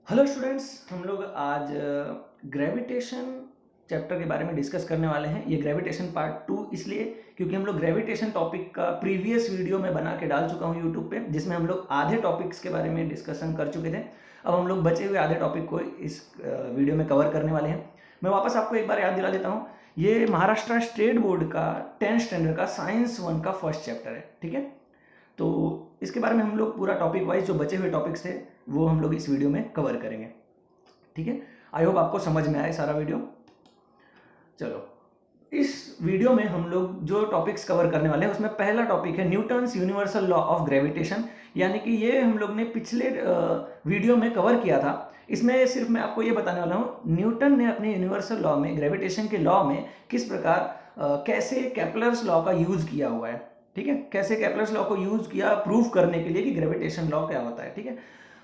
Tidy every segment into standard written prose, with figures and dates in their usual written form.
Hello students, हम लोग आज ग्रेविटेशन चैप्टर के बारे में डिस्कस करने वाले हैं। ये ग्रेविटेशन पार्ट 2 इसलिए क्योंकि हम लोग ग्रेविटेशन टॉपिक का प्रीवियस वीडियो में बना के डाल चुका हूँ यूट्यूब पे, जिसमें हम लोग आधे टॉपिक्स के बारे में डिस्कशन कर चुके थे। अब हम लोग बचे हुए आधे टॉपिक को इस वीडियो में कवर करने वाले हैं। मैं वापस आपको एक बार याद दिला देता हूँ। ये महाराष्ट्र स्टेट बोर्ड का 10th स्टैंडर्ड का साइंस 1 का फर्स्ट चैप्टर है, ठीक है। तो इसके बारे में हम लोग पूरा टॉपिक वाइज जो बचे हुए टॉपिक्स थे वो हम लोग इस वीडियो में कवर करेंगे, ठीक है। आई होप आपको समझ में आए सारा वीडियो। चलो, इस वीडियो में हम लोग जो टॉपिक्स कवर करने वाले हैं उसमें पहला टॉपिक है Newton's universal law of gravitation, यानी कि ये हम लोग ने पिछले वीडियो में कवर किया था। इसमें सिर्फ मैं आपको ये बताने वाला हूँ न्यूटन ने अपने यूनिवर्सल लॉ में, ग्रेविटेशन के लॉ में किस प्रकार कैसे केपलर्स लॉ का यूज किया हुआ है, ठीक है। कैसे केपलर्स लॉ को यूज किया प्रूफ करने के लिए कि ग्रेविटेशन लॉ क्या होता है, ठीक है।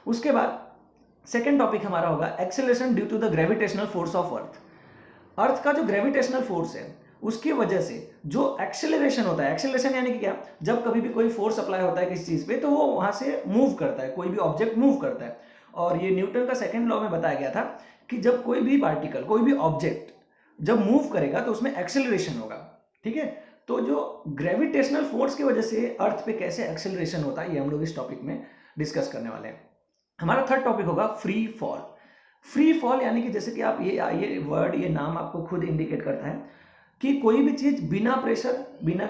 उसके बाद सेकेंड टॉपिक हमारा होगा acceleration due to the gravitational force of earth. Earth का जो ग्रेविटेशनल फोर्स है उसकी वजह से जो एक्सेलरेशन होता है, एक्सेलरेशन यानी कि क्या, जब कभी भी कोई फोर्स अप्लाई होता है किसी चीज पे तो वो वहां से मूव करता है, कोई भी ऑब्जेक्ट मूव करता है। और ये न्यूटन का सेकेंड लॉ में बताया गया था कि जब कोई भी पार्टिकल, कोई भी ऑब्जेक्ट जब मूव करेगा तो उसमें एक्सेलरेशन होगा, ठीक है। तो जो ग्रेविटेशनल फोर्स की वजह से अर्थ पे कैसे एक्सेलरेशन होता है ये हम लोग इस टॉपिक में डिस्कस करने वाले हैं। हमारा थर्ड टॉपिक होगा फ्री फॉल। फ्री फॉल यानी कि जैसे कि आप ये वर्ड, ये नाम आपको खुद इंडिकेट करता है कि कोई भी चीज बिना प्रेशर, बिना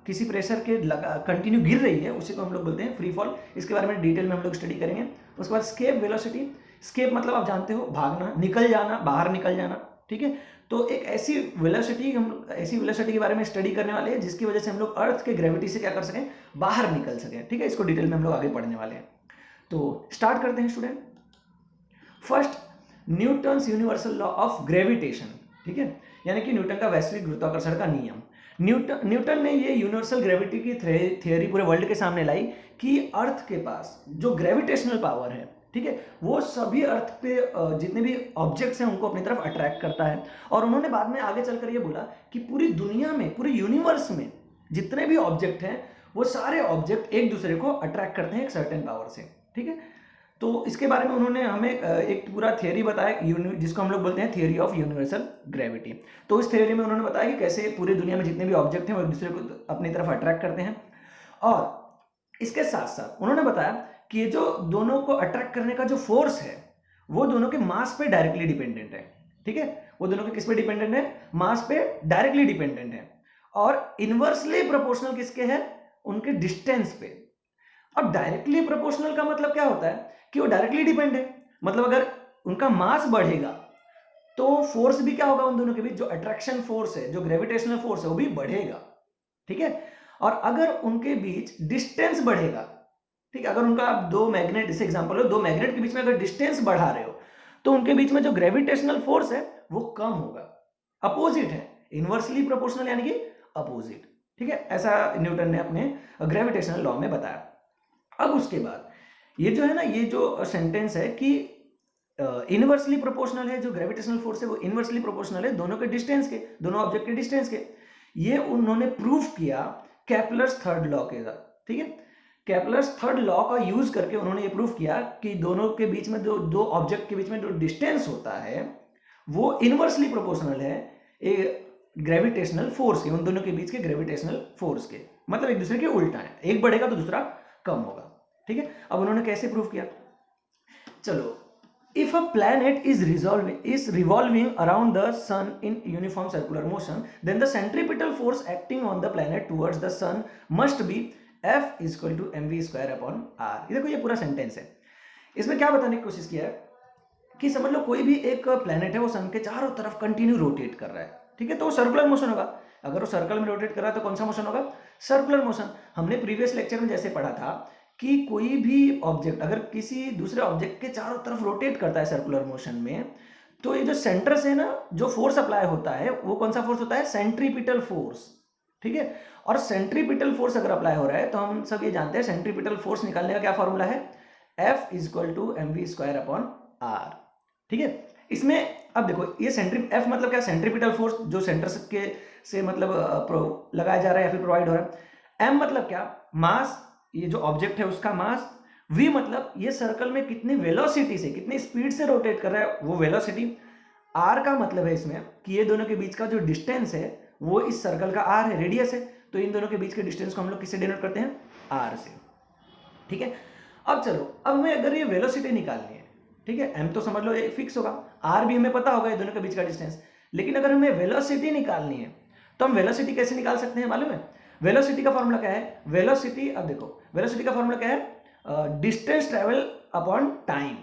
किसी प्रेशर के लगा कंटिन्यू गिर रही है, उसी को हम लोग बोलते हैं फ्री फॉल। इसके बारे में डिटेल में हम लोग स्टडी करेंगे। उसके बाद स्केप वेलोसिटी। स्केप मतलब आप जानते हो भागना, निकल जाना, बाहर निकल जाना, ठीक है। तो एक ऐसी वेलोसिटी के बारे में स्टडी करने वाले हैं जिसकी वजह से हम लोग अर्थ के ग्रेविटी से क्या कर सकें, बाहर निकल सकें, ठीक है। इसको डिटेल में हम लोग आगे पढ़ने वाले हैं। तो स्टार्ट करते हैं student. First, Newton's universal law of gravitation, ठीक है, यानी कि न्यूटन का वैश्विक गुरुत्वाकर्षण का नियम। न्यूटन ने ये यूनिवर्सल ग्रेविटी की थियोरी पूरे वर्ल्ड के सामने लाई कि अर्थ के पास जो ग्रेविटेशनल पावर है, ठीक है, वो सभी अर्थ पे जितने भी ऑब्जेक्ट्स हैं उनको अपनी तरफ अट्रैक्ट करता है। और उन्होंने बाद में आगे चलकर ये बोला कि पूरी दुनिया में, पूरे यूनिवर्स में जितने भी ऑब्जेक्ट हैं वो सारे ऑब्जेक्ट एक दूसरे को अट्रैक्ट करते हैं एक सर्टेन पावर से, ठीक है। तो इसके बारे में उन्होंने हमें एक पूरा थियोरी बताया जिसको हम लोग बोलते हैं थियोरी ऑफ यूनिवर्सल ग्रेविटी। तो इस थियोरी में उन्होंने बताया कि कैसे पूरी दुनिया में जितने भी ऑब्जेक्ट हैं वो एक दूसरे को अपनी तरफ अट्रैक्ट करते हैं। और इसके साथ साथ उन्होंने बताया कि ये जो दोनों को अट्रैक्ट करने का जो फोर्स है वो दोनों के मास पे डायरेक्टली डिपेंडेंट है, ठीक है। वो दोनों के किस पे डिपेंडेंट है, मास पे डायरेक्टली डिपेंडेंट है। और इनवर्सली प्रोपोर्शनल किसके है, उनके डिस्टेंस पे। अब डायरेक्टली प्रोपोर्शनल का मतलब क्या होता है कि वो डायरेक्टली डिपेंड है, मतलब अगर उनका मास बढ़ेगा तो फोर्स भी क्या होगा उन दोनों के बीच, जो अट्रैक्शन फोर्स है, जो ग्रेविटेशनल फोर्स है वो भी बढ़ेगा, ठीक है। और अगर उनके बीच डिस्टेंस बढ़ेगा, ठीक है, अगर उनका आप दो मैग्नेट, जैसे एग्जांपल हो, दो मैग्नेट के बीच में अगर डिस्टेंस बढ़ा रहे हो तो उनके बीच में जो ग्रेविटेशनल फोर्स है वो कम होगा, अपोजिट है, इनवर्सली प्रोपोर्शनल यानी कि अपोजिट, ठीक है। ऐसा न्यूटन ने अपने ग्रेविटेशनल लॉ में बताया। अब उसके बाद ये जो है ना, ये जो सेंटेंस है कि इनवर्सली प्रोपोर्शनल है, जो ग्रेविटेशनल फोर्स है वो इनवर्सली प्रोपोर्शनल है दोनों के डिस्टेंस के, दोनों ऑब्जेक्ट के डिस्टेंस के। ये उन्होंने प्रूफ किया केपलर्स थर्ड लॉ के साथ, ठीक है। केपलर्स थर्ड लॉ का यूज करके उन्होंने ये प्रूफ किया कि दोनों के बीच में दो ऑब्जेक्ट के बीच में जो डिस्टेंस होता है वो इनवर्सली प्रोपोर्शनल है ग्रेविटेशनल फोर्स के, उन दोनों के बीच के ग्रेविटेशनल फोर्स के, मतलब एक दूसरे के उल्टा है, एक बढ़ेगा तो दूसरा कम होगा, ठीक है। अब उन्होंने कैसे प्रूव किया, चलो। If a planet is revolving around the sun in uniform circular motion, then the centripetal force acting on the planet towards the sun must be F is equal to mv square upon r। ये देखो, ये पूरा sentence है। इसमें क्या बताने की कोशिश किया है कि समझ लो कोई भी एक प्लेनेट है वो सन के चारों तरफ कंटिन्यू रोटेट कर रहा है, ठीक है, तो वो सर्कुलर मोशन होगा। अगर वो सर्कल में रोटेट कर रहा है तो कौन सा मोशन होगा, सर्कुलर मोशन। हमने प्रीवियस लेक्चर में जैसे पढ़ा था कि कोई भी ऑब्जेक्ट अगर किसी दूसरे ऑब्जेक्ट के चारों तरफ रोटेट करता है सर्कुलर मोशन में, तो ये जो सेंटर से ना जो फोर्स अप्लाई होता है वो कौन सा फोर्स होता है, सेंट्रीपिटल फोर्स, ठीक है। और सेंट्रीपिटल फोर्स अगर अप्लाई हो रहा है तो हम सब ये जानते हैं सेंट्रीपिटल फोर्स निकालने का क्या फॉर्मूला है, F is equal to mv square upon r, ठीक है। इसमें अब देखो, ये F मतलब क्या, सेंट्रीपिटल फोर्स जो सेंटर से मतलब लगाया जा रहा है या फिर प्रोवाइड हो रहा है। M मतलब क्या, मास, ये जो ऑब्जेक्ट है उसका मास, v मतलब ये सर्कल में कितनी वेलोसिटी से, कितनी स्पीड से रोटेट कर रहा है वो वेलोसिटी। r का मतलब है इसमें कि ये दोनों के बीच का जो डिस्टेंस है वो इस सर्कल का r है, रेडियस है, तो इन दोनों के बीच के डिस्टेंस को हम लोग किससे डिनोट करते हैं, r से। ठीक है, अब चलो, अब हमें अगर ये वेलोसिटी निकालनी है, ठीक है, m तो समझ लो ये फिक्स होगा, r भी हमें पता होगा ये दोनों के बीच का डिस्टेंस, लेकिन अगर हमें वेलोसिटी निकालनी है तो हम वेलोसिटी कैसे निकाल सकते हैं मालूम है? वेलोसिटी का फॉर्मूला क्या है? वेलोसिटी, अब देखो वेलोसिटी का फॉर्मूला क्या है, डिस्टेंस ट्रेवल अपॉन टाइम।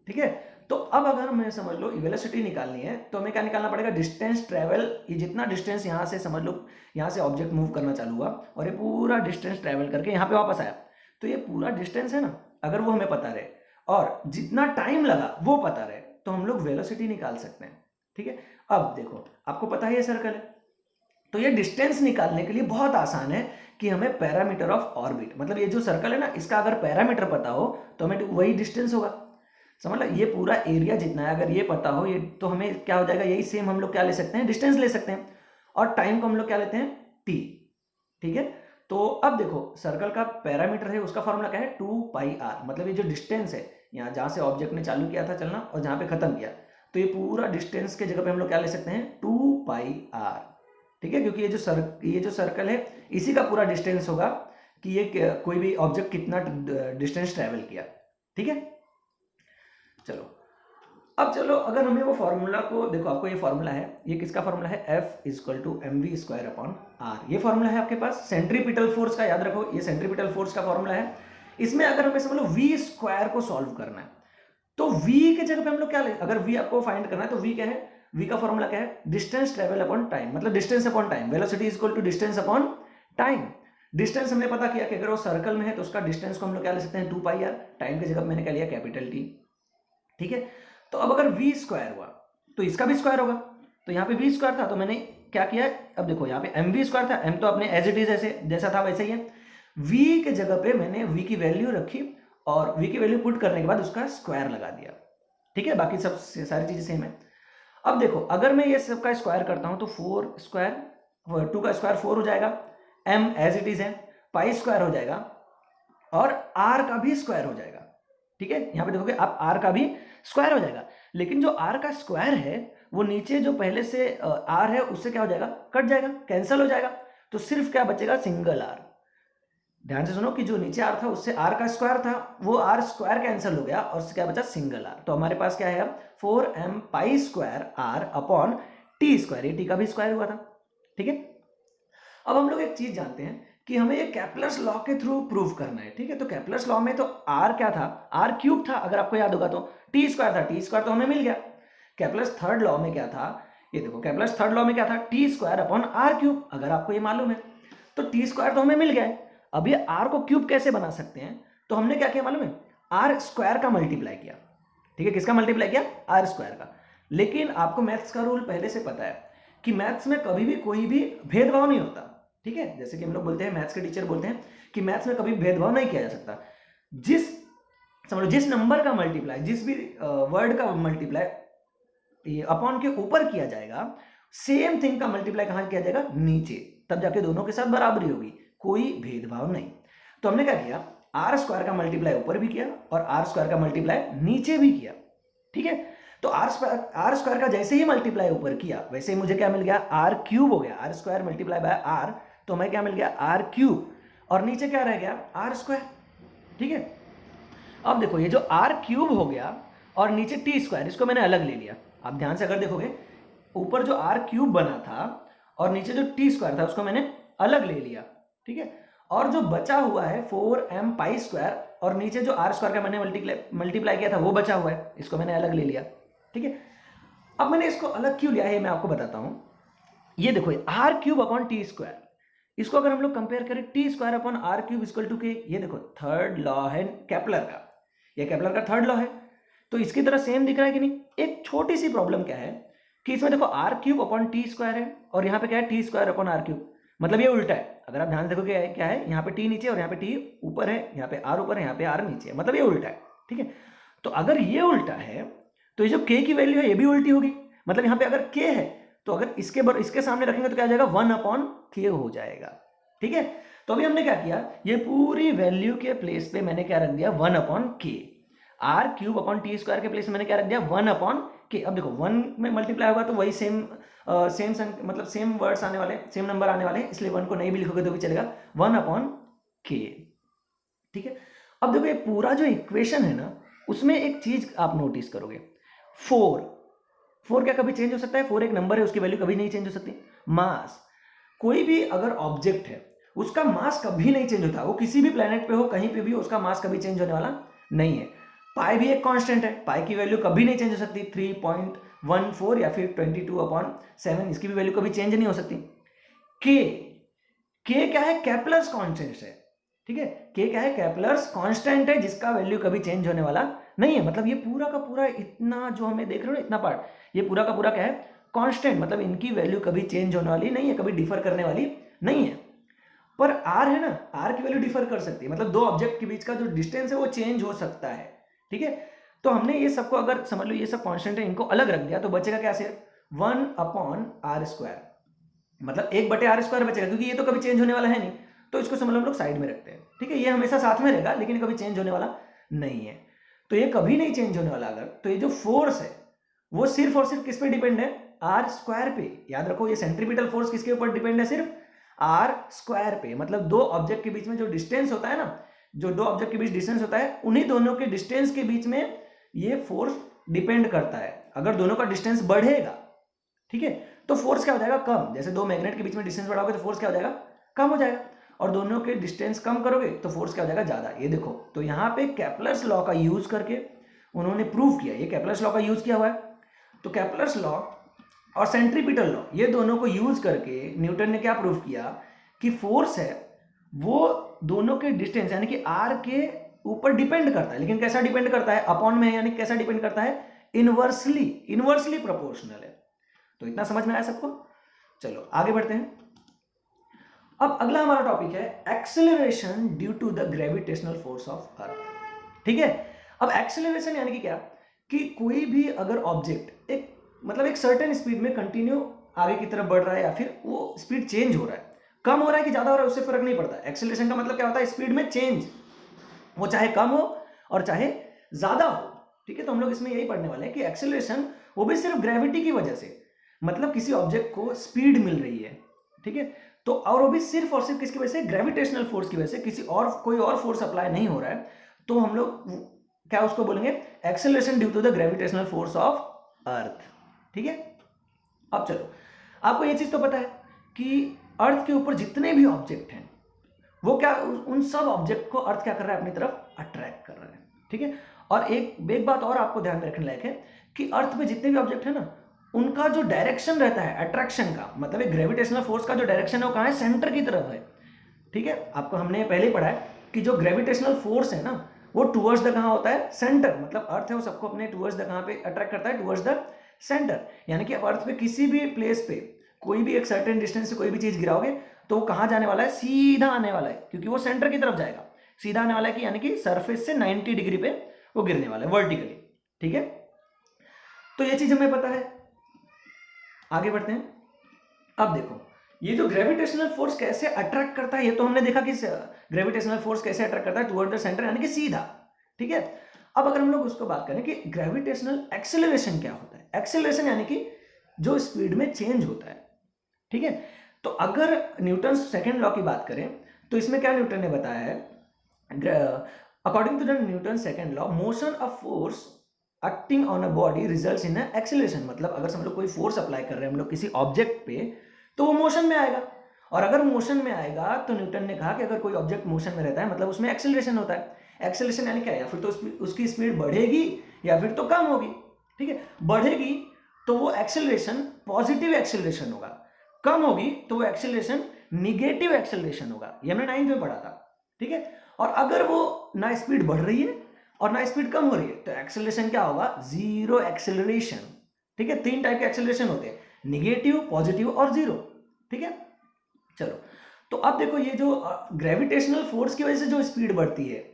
ठीक है, तो अब अगर हमें समझ लो वेलोसिटी निकालनी है तो हमें क्या निकालना पड़ेगा, डिस्टेंस ट्रेवल। ये जितना डिस्टेंस यहाँ से समझ लो, यहाँ से ऑब्जेक्ट मूव करना चालू हुआ और ये पूरा डिस्टेंस ट्रेवल करके यहाँ पे वापस आया, तो ये पूरा डिस्टेंस है ना, अगर वो हमें पता रहे और जितना टाइम लगा वो पता रहे तो हम लोग वेलोसिटी निकाल सकते हैं। ठीक है, अब देखो आपको पता है ये सर्कल है, तो ये डिस्टेंस निकालने के लिए बहुत आसान है कि हमें पैरामीटर ऑफ ऑर्बिट, मतलब ये जो सर्कल है ना इसका अगर पैरामीटर पता हो तो हमें वही डिस्टेंस होगा। समझ लो, ये पूरा एरिया जितना है अगर ये पता हो ये, तो हमें क्या हो जाएगा, यही सेम हम लोग क्या ले सकते हैं, डिस्टेंस ले सकते हैं, और टाइम को हम लोग क्या लेते हैं, टी। ठीक है, तो अब देखो सर्कल का पैरामीटर है उसका फॉर्मूला क्या है, 2πr, मतलब ये जो डिस्टेंस है यहाँ जहाँ से ऑब्जेक्ट ने चालू किया था चलना और जहाँ पे खत्म किया, तो ये पूरा डिस्टेंस के जगह पे हम लोग क्या ले सकते हैं, 2πr। ठीक है, क्योंकि ये जो सर्कल है इसी का पूरा डिस्टेंस होगा कि ये कोई भी ऑब्जेक्ट कितना डिस्टेंस ट्रेवल किया। ठीक है, चलो अब चलो अगर हमें वो फॉर्मूला को देखो, आपको ये फॉर्मूला है, ये किसका फॉर्मूला है, F = mv² अपॉन r, ये फॉर्मूला है आपके पास सेंट्रीपिटल फोर्स का, याद रखो ये सेंट्रीपिटल फोर्स का फॉर्मूला है। इसमें अगर हमें समझ लो v² को सॉल्व करना है तो v के जगह पे हम लोग क्या ले, अगर v आपको फाइंड करना है तो v क्या है, v का फॉर्मूला क्या है, डिस्टेंस ट्रेवल अपॉन टाइम, मतलब distance upon time, velocity = distance upon time. Distance हमने पता किया कि अगर वो सर्कल में है तो उसका डिस्टेंस को हम लोग क्या ले सकते हैं, 2πr, टाइम की जगह मैंने क्या लिया, कैपिटल T। ठीक है, तो अब अगर v² हुआ तो इसका भी स्क्वायर होगा, तो यहाँ पे v² था तो मैंने क्या किया, अब देखो यहाँ पे mv² था, m तो अपने एज इट इज ऐसे जैसा था वैसे ही है, v के जगह पे मैंने v की वैल्यू रखी और v की वैल्यू पुट करने के बाद उसका स्क्वायर लगा दिया। ठीक है, बाकी सब सारी चीजें सेम है। अब देखो अगर मैं ये सबका स्क्वायर करता हूं तो 4², 2 का स्क्वायर 4 हो जाएगा, m एज इट इज है, π² हो जाएगा और r का भी स्क्वायर हो जाएगा। ठीक है, यहाँ पे देखोगे आप r का भी स्क्वायर हो जाएगा, लेकिन जो r का स्क्वायर है वो नीचे जो पहले से r है उससे क्या हो जाएगा, कट जाएगा, कैंसिल हो जाएगा, तो सिर्फ क्या बचेगा, सिंगल r। ध्यान से सुनो कि जो नीचे r था उससे r का स्क्वायर था, वो r² कैंसिल हो गया और उससे क्या बचा, सिंगल r। तो हमारे पास क्या है अब 4m π² अपॉन t², ये t का भी स्क्वायर हुआ था। ठीक है, अब हम लोग एक चीज जानते हैं कि हमें ये कैप्लर्स लॉ के थ्रू प्रूव करना है। ठीक है, तो कैप्लर्स लॉ में तो r क्या था, r³ था, अगर आपको याद होगा तो t² था, t² तो हमें मिल गया। कैप्लर्स थर्ड लॉ में क्या था, ये देखो कैप्लर्स थर्ड लॉ में क्या था, t² अपॉन r³, अगर आपको ये मालूम है तो t² तो हमें मिल गया है। अब ये r को क्यूब कैसे बना सकते हैं, तो हमने क्या किया मालूम है, r² का मल्टीप्लाई किया। ठीक है, किसका मल्टीप्लाई किया, r² का। लेकिन आपको मैथ्स का रूल पहले से पता है कि मैथ्स में कभी भी कोई भी भेदभाव नहीं होता। ठीक है, जैसे कि हम लोग बोलते हैं, मैथ्स के टीचर बोलते हैं कि मैथ्स में कभी भेदभाव नहीं किया जा सकता, समझ लो जिस नंबर का मल्टीप्लाई, जिस भी वर्ड का मल्टीप्लाई अपॉन के ऊपर किया जाएगा, सेम थिंग का मल्टीप्लाई कहां किया जाएगा, नीचे, तब जाके दोनों के साथ बराबरी होगी, कोई भेदभाव नहीं। तो हमने क्या किया, r² का मल्टीप्लाई ऊपर भी किया और r² का मल्टीप्लाई नीचे भी किया। ठीक है, तो r² का जैसे ही मल्टीप्लाई ऊपर किया वैसे ही मुझे क्या मिल गया, r³ हो गया, r² मल्टीप्लाई बाय r, तो हमें क्या मिल गया, r³ और नीचे क्या रह गया, r²। ठीक है, अब देखो ये जो r³ हो गया और नीचे t², इसको मैंने अलग ले लिया। आप ध्यान से अगर देखोगे ऊपर जो r³ बना था और नीचे जो t² था उसको मैंने अलग ले लिया। ठीक है, और जो बचा हुआ है 4m π² और नीचे जो r² का मैंने मल्टीप्लाई किया था वो बचा हुआ है, इसको मैंने अलग ले लिया। ठीक है, अब मैंने इसको अलग क्यों लिया है मैं आपको बताता हूं। ये देखो r³ अपॉन t², इसको अगर हम लोग कंपेयर करें t² upon r³ equal to के, ये देखो थर्ड लॉ है केपलर का, ये केपलर का थर्ड लॉ है, तो इसकी तरह सेम दिख रहा है कि नहीं। एक छोटी सी प्रॉब्लम क्या है कि इसमें देखो r³ अपॉन t² है और यहाँ पे क्या है, t² अपॉन r³, मतलब ये उल्टा है। अगर आप ध्यान से देखोगे क्या है, यहाँ पे t नीचे और यहाँ पे t ऊपर है, यहाँ पे r ऊपर है, यहाँ पे r नीचे है, मतलब ये उल्टा है। ठीक है, तो अगर ये उल्टा है तो ये जो k की वैल्यू है ये भी उल्टी होगी, मतलब यहाँ पे अगर k है तो अगर इसके सामने रखेंगे तो क्या हो जाएगा, 1/k हो जाएगा। ठीक है, तो अभी हमने क्या किया, ये पूरी वैल्यू के प्लेस पे मैंने क्या रख दिया, 1/k। r³/t² के प्लेस में मैंने क्या रख दिया, 1/k। अब देखो 1 में मल्टीप्लाई होगा तो वही सेम मतलब सेम वर्ड्स आने वाले, सेम नंबर आने वाले, इसलिए 1 को नहीं भी लिखोगे तो भी चलेगा, 1/k। ठीक है। अब देखो ये पूरा जो इक्वेशन है ना, उसमें एक चीज आप नोटिस करोगे, 4 क्या कभी चेंज हो सकता है? 4 एक नंबर है, उसकी वैल्यू कभी नहीं चेंज हो सकती। मास, कोई भी अगर ऑब्जेक्ट है उसका मास कभी नहीं चेंज होता, वो किसी भी प्लेनेट पे हो, कहीं पे भी, उसका मास कभी चेंज होने वाला नहीं है। पाई भी एक कांस्टेंट है, पाई की वैल्यू कभी नहीं चेंज हो सकती, 3.14 या फिर 22/7, इसकी भी वैल्यू कभी चेंज नहीं हो सकती। के क्या है? केप्लर्स कांस्टेंट है। ठीक है, के क्या है? केप्लर्स कांस्टेंट है, जिसका वैल्यू कभी चेंज होने वाला नहीं है। मतलब ये पूरा का पूरा इतना जो हमें देख रहे हो ना, इतना पार्ट, ये पूरा का पूरा क्या है? कांस्टेंट, मतलब इनकी वैल्यू कभी चेंज होने वाली नहीं है, कभी डिफर करने वाली नहीं है। पर आर है ना, आर की वैल्यू डिफर कर सकती है, मतलब दो ऑब्जेक्ट के बीच का जो डिस्टेंस है वो चेंज हो सकता है। ठीक है, तो हमने ये सबको, अगर समझ लो ये सब कांस्टेंट है, इनको अलग रख दिया तो बचेगा क्या? सिर्फ 1/r², मतलब 1/r² बचेगा, क्योंकि ये तो कभी चेंज होने वाला है नहीं, तो इसको समझ लो हम लोग साइड में रखते हैं। ठीक है, ये हमेशा साथ में रहेगा लेकिन कभी चेंज होने वाला नहीं है, तो ये कभी नहीं चेंज होने वाला। अगर तो ये जो फोर्स है वो सिर्फ और सिर्फ किस पे डिपेंड है? r² पे। याद रखो, ये सेंट्रीपिटल फोर्स किसके ऊपर डिपेंड है? सिर्फ r² पे। मतलब दो ऑब्जेक्ट के बीच में जो डिस्टेंस होता है ना, जो दो ऑब्जेक्ट के बीच डिस्टेंस होता है, उन्हीं दोनों के डिस्टेंस के बीच में ये फोर्स डिपेंड करता है। अगर दोनों का डिस्टेंस बढ़ेगा, ठीक है, तो फोर्स क्या हो जाएगा? कम। जैसे दो मैग्नेट के बीच में डिस्टेंस बढ़ाओगे तो फोर्स क्या हो जाएगा? कम हो जाएगा। और दोनों के डिस्टेंस कम करोगे तो फोर्स क्या हो जाएगा? ज्यादा। ये देखो, तो यहाँ पे केप्लर्स लॉ का यूज करके उन्होंने प्रूव किया, ये केप्लर्स लॉ का यूज किया हुआ है। तो केप्लर्स लॉ और सेंट्रीपिटल लॉ, ये दोनों को यूज करके न्यूटन ने क्या प्रूव किया कि फोर्स है वो दोनों के डिस्टेंस यानी कि आर के ऊपर डिपेंड करता है। लेकिन कैसा डिपेंड करता है? अपॉन में है, यानी कैसा डिपेंड करता है? इनवर्सली प्रोपोर्शनल है। तो इतना समझ में आया सबको? चलो आगे बढ़ते हैं। अब अगला हमारा टॉपिक है acceleration due to the gravitational force of earth. ठीक है, अब एक्सेलरेशन यानी कि क्या? कि कोई भी अगर ऑब्जेक्ट एक सर्टेन स्पीड में कंटिन्यू आगे की तरफ बढ़ रहा है, या फिर वो स्पीड चेंज हो रहा है, कम हो रहा है कि ज्यादा हो रहा है, उससे फर्क नहीं पड़ता। एक्सेलरेशन का मतलब क्या होता है? स्पीड में चेंज, वो चाहे कम हो और चाहे ज्यादा हो। ठीक है, तो हम लोग इसमें यही पढ़ने वाले हैं कि एक्सेलरेशन वो भी सिर्फ ग्रेविटी की वजह से, मतलब किसी ऑब्जेक्ट को स्पीड मिल रही है, ठीक है, तो और वो भी सिर्फ और सिर्फ किसकी वजह से? ग्रेविटेशनल फोर्स की वजह से, किसी और कोई और फोर्स अप्लाई नहीं हो रहा है, तो हम लोग क्या उसको बोलेंगे? Acceleration due to the gravitational force of earth. ठीक है, अब चलो, आपको ये चीज तो पता है कि अर्थ के ऊपर जितने भी ऑब्जेक्ट हैं वो क्या, उन सब ऑब्जेक्ट को अर्थ क्या कर रहा है? अपनी तरफ अट्रैक्ट कर रहा है। ठीक है, और एक बात और आपको ध्यान में रखने लायक है कि अर्थ पे जितने भी ऑब्जेक्ट है ना, उनका जो डायरेक्शन रहता है अट्रैक्शन का, मतलब एक ग्रेविटेशनल फोर्स का जो डायरेक्शन है वो कहाँ है? सेंटर की तरफ है। ठीक है, आपको हमने पहले ही पढ़ा है कि जो ग्रेविटेशनल फोर्स है ना, वो टुवर्ड्स द कहाँ होता है? सेंटर। मतलब अर्थ है वो सबको अपने टुवर्ड्स द कहाँ पे अट्रैक्ट करता है? Towards the centre. यानी कि अब अर्थ पे किसी भी प्लेस पे कोई भी एक सर्टेन डिस्टेंस से कोई भी चीज गिराओगे तो वो कहाँ जाने वाला है? सीधा आने वाला है, क्योंकि वो सेंटर की तरफ जाएगा। सीधा आने वाला है कि यानी कि सरफेस से 90 डिग्री पे वो गिरने वाला है, वर्टिकली। ठीक है, तो ये चीज हमें पता है। आगे बढ़ते हैं। अब देखो, ये जो ग्रेविटेशनल फोर्स कैसे अट्रैक्ट करता है, ये तो हमने देखा कि ग्रेविटेशनल फोर्स कैसे अट्रैक्ट करता है टुवर्ड द सेंटर, यानी कि सीधा। ठीक है, अब अगर हम लोग उसको बात करें कि ग्रेविटेशनल एक्सेलरेशन क्या होता है? एक्सेलरेशन यानी कि जो स्पीड में चेंज होता है। ठीक है, तो अगर न्यूटन सेकेंड लॉ की बात करें तो इसमें क्या न्यूटन ने बताया है? According to the Newton second law, motion of force acting on a body results in acceleration. मतलब अगर हम लोग कोई फोर्स अप्लाई कर रहे हैं हम लोग किसी ऑब्जेक्ट पे, तो वो मोशन में आएगा, और अगर मोशन में आएगा तो न्यूटन ने कहा कि अगर कोई ऑब्जेक्ट मोशन में रहता है मतलब उसमें एक्सेलरेशन होता है। एक्सेलरेशन यानी क्या? या फिर तो उसकी स्पीड बढ़ेगी या फिर तो कम होगी। ठीक है, बढ़ेगी तो वो एक्सेलरेशन पॉजिटिव एक्सेलरेशन होगा, कम होगी तो वो एक्सेलरेशन निगेटिव एक्सेलरेशन होगा। ये हमने 9th में पढ़ा था। ठीक है, और अगर वो ना स्पीड बढ़ रही है और ना स्पीड कम हो रही है तो एक्सेलरेशन क्या होगा? Zero acceleration. ठीक है, 3 टाइप के एक्सेलरेशन होते हैं, निगेटिव, पॉजिटिव और जीरो। ठीक है, चलो, तो अब देखो, ये जो ग्रेविटेशनल फोर्स की वजह से जो स्पीड बढ़ती है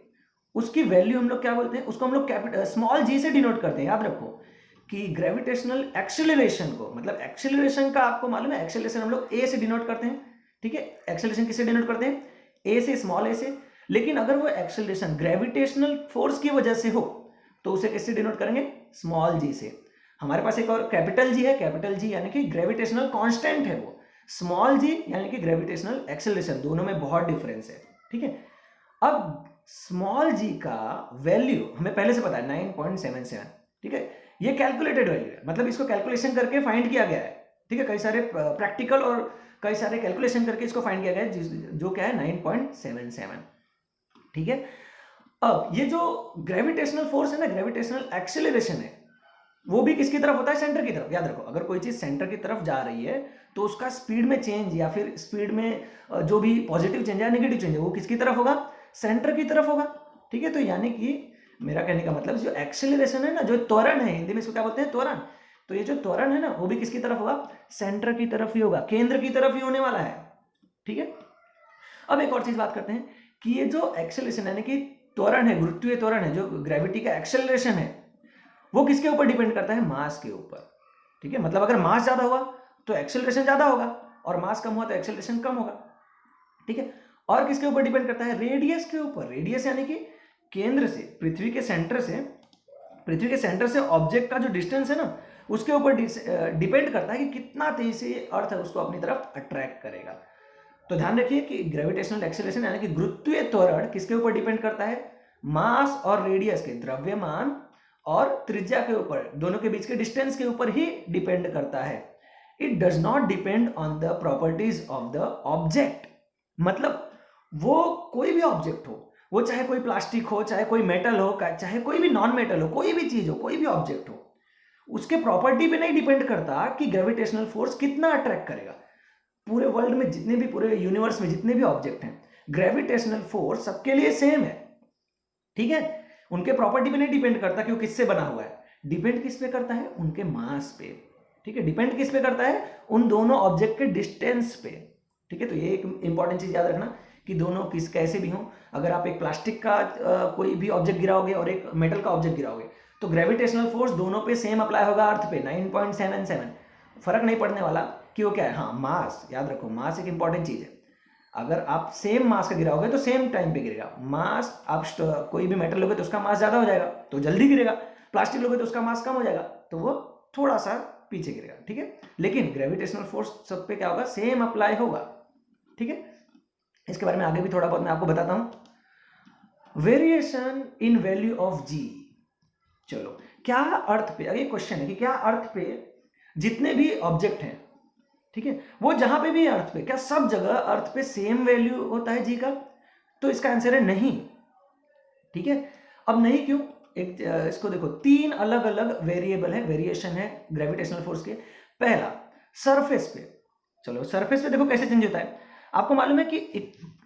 उसकी वैल्यू हम लोग क्या बोलते हैं? उसको हम लोग स्मॉल जी से डिनोट करते हैं। याद रखो कि ग्रेविटेशनल एक्सेलरेशन को, मतलब एक्सेलरेशन का आपको मालूम है, एक्सेलरेशन हम लोग ए से डिनोट करते हैं। ठीक है, एक्सेलरेशन किससे डिनोट करते हैं? ए से, स्मॉल ए से। लेकिन अगर वो एक्सेलरेशन ग्रेविटेशनल फोर्स की वजह से हो तो उसे किससे डिनोट करेंगे? स्मॉल जी से। हमारे पास एक और कैपिटल जी है, कैपिटल जी यानी कि ग्रेविटेशनल कांस्टेंट है वो, स्मॉल जी यानी कि ग्रेविटेशनल एक्सेलरेशन, दोनों में बहुत डिफरेंस है, ठीक है। अब स्मॉल जी का वैल्यू हमें पहले से पता है 9.77, ठीक है। ये कैलकुलेटेड वैल्यू है, मतलब इसको कैलकुलेशन करके फाइंड किया गया है, ठीक है। कई सारे प्रैक्टिकल और कई सारे कैलकुलेशन करके इसको फाइंड किया गया है, जो क्या है 9.77, ठीक है। अब ये जो ग्रेविटेशनल फोर्स है ना, ग्रेविटेशनल एक्सेलरेशन है, वो भी किसकी तरफ होता है? सेंटर की तरफ। याद रखो, अगर कोई चीज सेंटर की तरफ जा रही है तो उसका स्पीड में चेंज या फिर स्पीड में जो भी पॉजिटिव चेंज है, नेगेटिव चेंज है, वो किसकी तरफ होगा? सेंटर की तरफ होगा, ठीक है। तो यानी कि मेरा कहने का मतलब जो एक्सेलरेशन है ना, जो त्वरण है, हिंदी में इसको क्या बोलते हैं? त्वरण। तो ये जो त्वरण है ना, वो भी किसकी तरफ होगा? सेंटर की तरफ ही होगा, केंद्र की तरफ ही होने वाला है, ठीक है। अब एक और चीज बात करते हैं कि ये जो एक्सेलरेशन यानी कि त्वरण है, गुरुत्वीय त्वरण है, जो ग्रेविटी का एक्सेलरेशन है, वो किसके ऊपर डिपेंड करता है? मास के ऊपर, ठीक है। मतलब अगर मास ज्यादा हुआ तो एक्सेलरेशन ज्यादा होगा, और मास कम हुआ तो एक्सेलरेशन कम होगा, ठीक है। और किसके ऊपर डिपेंड करता है? रेडियस के ऊपर। रेडियस यानी कि केंद्र से, पृथ्वी के सेंटर से ऑब्जेक्ट का जो डिस्टेंस है ना, उसके ऊपर डिपेंड करता है कि कितना तेजी से अर्थ है उसको अपनी तरफ अट्रैक्ट करेगा। तो ध्यान रखिए कि ग्रेविटेशनल एक्सेलरेशन यानी कि गुरुत्वीय त्वरण किसके ऊपर डिपेंड करता है? मास और रेडियस के, द्रव्यमान और त्रिज्या के ऊपर, दोनों के बीच के डिस्टेंस के ऊपर ही डिपेंड करता है। It does not depend on the properties of the object. मतलब वो कोई भी ऑब्जेक्ट हो, वो चाहे कोई प्लास्टिक हो, चाहे कोई मेटल हो, चाहे कोई भी नॉन मेटल हो, कोई भी चीज हो, कोई भी ऑब्जेक्ट हो, उसके प्रॉपर्टी पे नहीं डिपेंड करता कि ग्रेविटेशनल फोर्स कितना अट्रैक्ट करेगा। पूरे वर्ल्ड में जितने भी, पूरे यूनिवर्स में जितने भी ऑब्जेक्ट हैं, ग्रेविटेशनल फोर्स सबके लिए सेम है, ठीक है। उनके प्रॉपर्टी पे नहीं डिपेंड करता कि वो किससे बना हुआ है। डिपेंड किस पे करता है? उनके मास पे, ठीक है। डिपेंड किस पे करता है? उन दोनों ऑब्जेक्ट के डिस्टेंस पे, ठीक है। तो ये एक इंपॉर्टेंट चीज याद रखना कि दोनों किस कैसे भी हों, अगर आप एक प्लास्टिक का कोई भी ऑब्जेक्ट गिराओगे और एक मेटल का ऑब्जेक्ट गिराओगे तो ग्रेविटेशनल फोर्स दोनों पे सेम अप्लाई होगा अर्थ पे, 9.77। फर्क नहीं पड़ने वाला कि वो क्या है। हाँ, मास याद रखो, मास एक इंपॉर्टेंट चीज है। अगर आप सेम मास का गिराओगे तो सेम टाइम पे गिरेगा। मास, आप कोई भी मेटल लोगे तो उसका मास ज्यादा हो जाएगा तो जल्दी गिरेगा, प्लास्टिक लोगे तो उसका मास कम हो जाएगा तो वो थोड़ा सा पीछे गिरेगा, ठीक है। लेकिन ग्रेविटेशनल फोर्स सब पे क्या होगा? सेम अप्लाई होगा, ठीक है। इसके बारे में आगे भी थोड़ा बहुत मैं आपको बताता हूं। वेरिएशन इन वैल्यू ऑफ जी। चलो, क्या अर्थ पे, अगर ये क्वेश्चन है कि क्या अर्थ पे जितने भी ऑब्जेक्ट हैं, ठीक है, वो जहां पे भी अर्थ पे, क्या सब जगह अर्थ पे सेम वैल्यू होता है जी का? तो इसका आंसर है नहीं, ठीक है। अब नहीं क्यों? एक इसको देखो, तीन अलग अलग वेरिएबल है, वेरिएशन है ग्रेविटेशनल फोर्स के। पहला, सरफेस पे। चलो, सरफेस पे देखो कैसे चेंज होता है। आपको मालूम है कि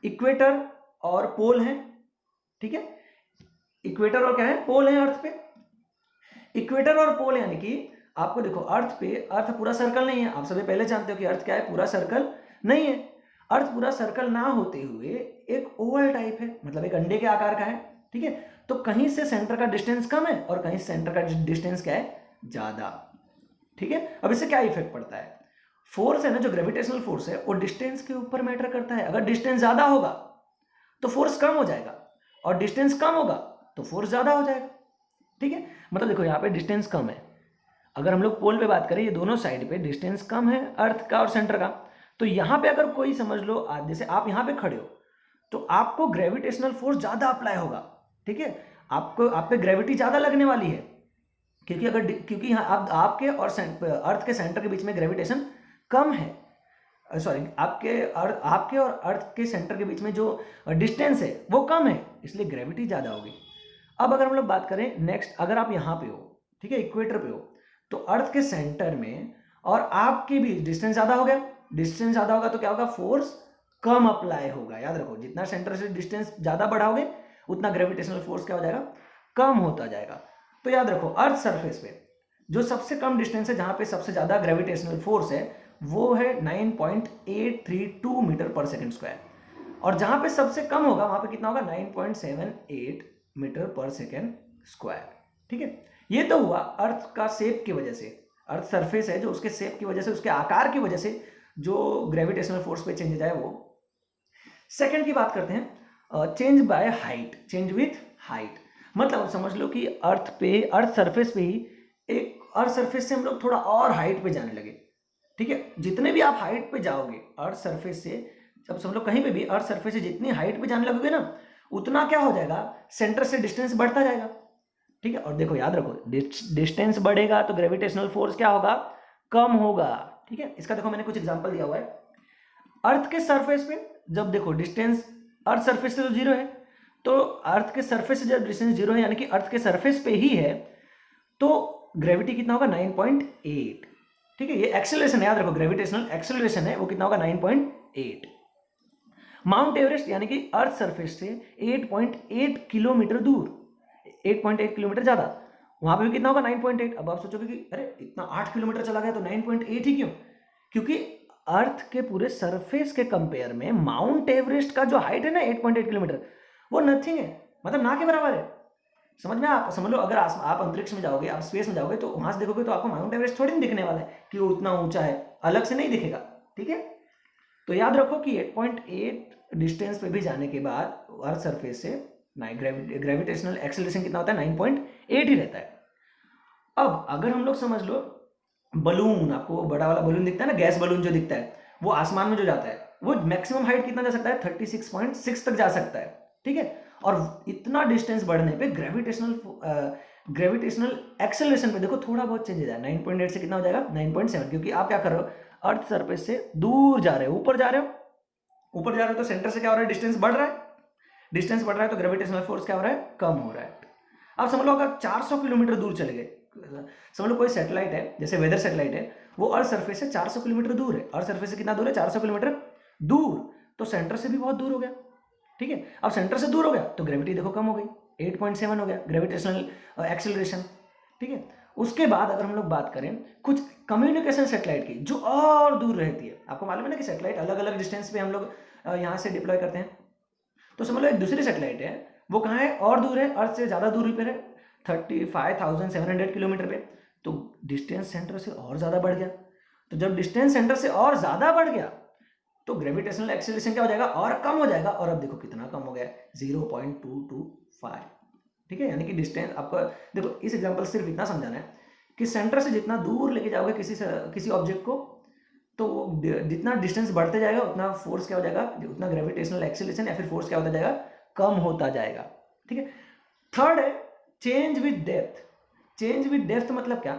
इक्वेटर और पोल है, ठीक है। इक्वेटर और क्या है? पोल है अर्थ पे। इक्वेटर और पोल यानी कि आपको देखो, अर्थ पे, अर्थ पूरा सर्कल नहीं है, आप सभी पहले जानते हो कि अर्थ क्या है, पूरा सर्कल नहीं है। अर्थ पूरा सर्कल ना होते हुए एक ओवल टाइप है, मतलब एक अंडे के आकार का है, ठीक है। तो कहीं से सेंटर का डिस्टेंस कम है और कहीं से सेंटर का डिस्टेंस क्या है? ज्यादा, ठीक है। अब इससे क्या इफेक्ट पड़ता है? फोर्स है ना, जो ग्रेविटेशनल फोर्स है, वो डिस्टेंस के ऊपर मैटर करता है। अगर डिस्टेंस ज्यादा होगा तो फोर्स कम हो जाएगा, और डिस्टेंस कम होगा तो फोर्स ज्यादा हो जाएगा, ठीक है। मतलब देखो, यहाँ पे डिस्टेंस कम है, अगर हम लोग पोल पे बात करें, ये दोनों साइड पे डिस्टेंस कम है अर्थ का और सेंटर का, तो यहाँ पे अगर कोई समझ लो, जैसे आप यहाँ पे खड़े हो तो आपको ग्रेविटेशनल फोर्स ज्यादा अप्लाई होगा, ठीक है। आपको, आप पे ग्रेविटी ज्यादा लगने वाली है, क्योंकि यहाँ आपके और अर्थ के सेंटर के बीच में ग्रेविटेशन कम है। सॉरी, आपके और अर्थ के सेंटर के बीच में जो डिस्टेंस है वो कम है, इसलिए ग्रेविटी ज्यादा होगी। अब अगर हम लोग बात करें नेक्स्ट, अगर आप यहाँ पे हो, ठीक है, इक्वेटर पे हो, तो अर्थ के सेंटर में और आपके बीच डिस्टेंस ज्यादा हो गया। डिस्टेंस ज्यादा होगा तो क्या होगा? फोर्स कम अप्लाई होगा। याद रखो, जितना सेंटर से डिस्टेंस ज्यादा बढ़ाओगे उतना ग्रेविटेशनल फोर्स क्या हो जाएगा? कम होता जाएगा। तो याद रखो, अर्थ सरफेस पे जो सबसे कम डिस्टेंस है, जहां पे सबसे ज्यादा ग्रेविटेशनल फोर्स है, वो है 9.832 मीटर पर सेकेंड स्क्वायर, और जहां पे सबसे कम होगा वहां पे कितना होगा? 9.78 मीटर पर सेकेंड स्क्वायर, ठीक है। ये तो हुआ अर्थ का शेप की वजह से, अर्थ सरफेस है जो, उसके शेप की वजह से, उसके आकार की वजह से जो ग्रेविटेशनल फोर्स पे चेंजेस आए वो। सेकंड की बात करते हैं, change by height, change with height. मतलब समझ लो कि अर्थ सरफेस पे ही एक अर्थ सरफेस से हम लोग थोड़ा और हाइट पे जाने लगे। ठीक है, जितने भी आप हाइट पे जाओगे अर्थ सरफेस से, जब समझ लो कहीं पे भी अर्थ सरफेस से जितनी हाइट पे जाने लगोगे ना, उतना क्या हो जाएगा, सेंटर से डिस्टेंस बढ़ता जाएगा। ठीक है, और देखो याद रखो, डिस्टेंस बढ़ेगा तो ग्रेविटेशनल फोर्स क्या होगा, कम होगा। ठीक है, इसका देखो मैंने कुछ एग्जांपल दिया हुआ है। अर्थ के सरफेस पे जब देखो डिस्टेंस अर्थ सरफेस से तो जीरो है, तो अर्थ के सरफेस से जब डिस्टेंस जीरो है यानी कि अर्थ के सरफेस पे ही है, तो ग्रेविटी कितना होगा, 9.8। ठीक है, ये एक्सेलरेशन है, याद रखो ग्रेविटेशनल एक्सेलरेशन है, वो कितना होगा, 9.8। माउंट एवरेस्ट यानी कि अर्थ सरफेस से 8.8 किलोमीटर दूर, 8.8 किलोमीटर ज्यादा, वहां पे भी कितना होगा, 9.8। अब आप सोचोगे कि अरे इतना 8 किलोमीटर चला गया तो 9.8 ही क्यों, क्योंकि अर्थ के पूरे सरफेस के कंपेयर में माउंट एवरेस्ट का जो हाइट है ना 8.8 किलोमीटर, वो नथिंग है, मतलब ना के बराबर है। समझ में, आप समझ लो अगर आप अंतरिक्ष में जाओगे, आप स्पेस में जाओगे, तो वहां से देखोगे तो आपको माउंट एवरेस्ट थोड़ी नहीं दिखने वाला है कि वो उतना ऊंचा है, अलग से नहीं दिखेगा। ठीक है, तो याद रखो कि 8.8 डिस्टेंस पे भी जाने के बाद अर्थ सरफेस से ग्रेविटेशनल एक्सेलरेशन कितना होता है, 9.8 ही रहता है। अब अगर हम लोग समझ लो बलून, आपको बड़ा वाला बलून दिखता है ना, गैस बलून जो दिखता है, वो आसमान में जो जाता है, वो मैक्सिमम हाइट कितना जा सकता है, 36.6 तक जा सकता है। ठीक है, और इतना डिस्टेंस बढ़ने पे ग्रेविटेशनल एक्सेलरेशन पे देखो थोड़ा बहुत चेंज हो जाएगा, 9.8 से कितना हो जाएगा, 9.7, क्योंकि आप क्या कर रहे हो, अर्थ सरफेस से दूर जा रहे हो, ऊपर जा रहे हो, ऊपर जा रहे हो, तो सेंटर से क्या हो रहा है, डिस्टेंस बढ़ रहा है, डिस्टेंस बढ़ रहा है तो ग्रेविटेशनल फोर्स क्या हो रहा है, कम हो रहा है। अब समझ लो अगर 400 किलोमीटर दूर चले गए, समझ लो कोई सैटेलाइट है, जैसे वेदर सैटेलाइट है, वो अर्थ सरफेस से 400 किलोमीटर दूर है, अर्थ सरफेस से कितना दूर है, 400 किलोमीटर दूर, तो सेंटर से भी बहुत दूर हो गया। ठीक है, अब सेंटर से दूर हो गया तो ग्रेविटी देखो कम हो गई, 8.7 हो गया ग्रेविटेशनल एक्सेलरेशन। ठीक है, उसके बाद अगर हम लोग बात करें कुछ कम्युनिकेशन सैटेलाइट की जो और दूर रहती है, आपको मालूम है ना कि सैटेलाइट अलग अलग डिस्टेंस पे हम लोग यहाँ से डिप्लॉय करते हैं, तो समझ लो एक दूसरी सैटेलाइट है, वो कहाँ है, और दूर है, अर्थ से ज़्यादा दूरी पर है, 35,700 किलोमीटर पे, तो डिस्टेंस सेंटर से और ज़्यादा बढ़ गया। तो जब डिस्टेंस सेंटर से और ज़्यादा बढ़ गया तो ग्रेविटेशनल एक्सेलरेशन क्या हो जाएगा, और कम हो जाएगा, और अब देखो कितना कम हो गया, 0.225। ठीक है, यानी कि डिस्टेंस आपको देखो, इस एग्जांपल सिर्फ इतना समझाना है कि सेंटर से जितना दूर लेके जाओगे किसी ऑब्जेक्ट को, तो जितना डिस्टेंस बढ़ते जाएगा उतना फोर्स क्या हो जाएगा, उतना ग्रेविटेशनल एक्सेलरेशन या फिर फोर्स क्या होता जाएगा, कम होता जाएगा। ठीक है, थर्ड है change with depth. Change with depth मतलब क्या,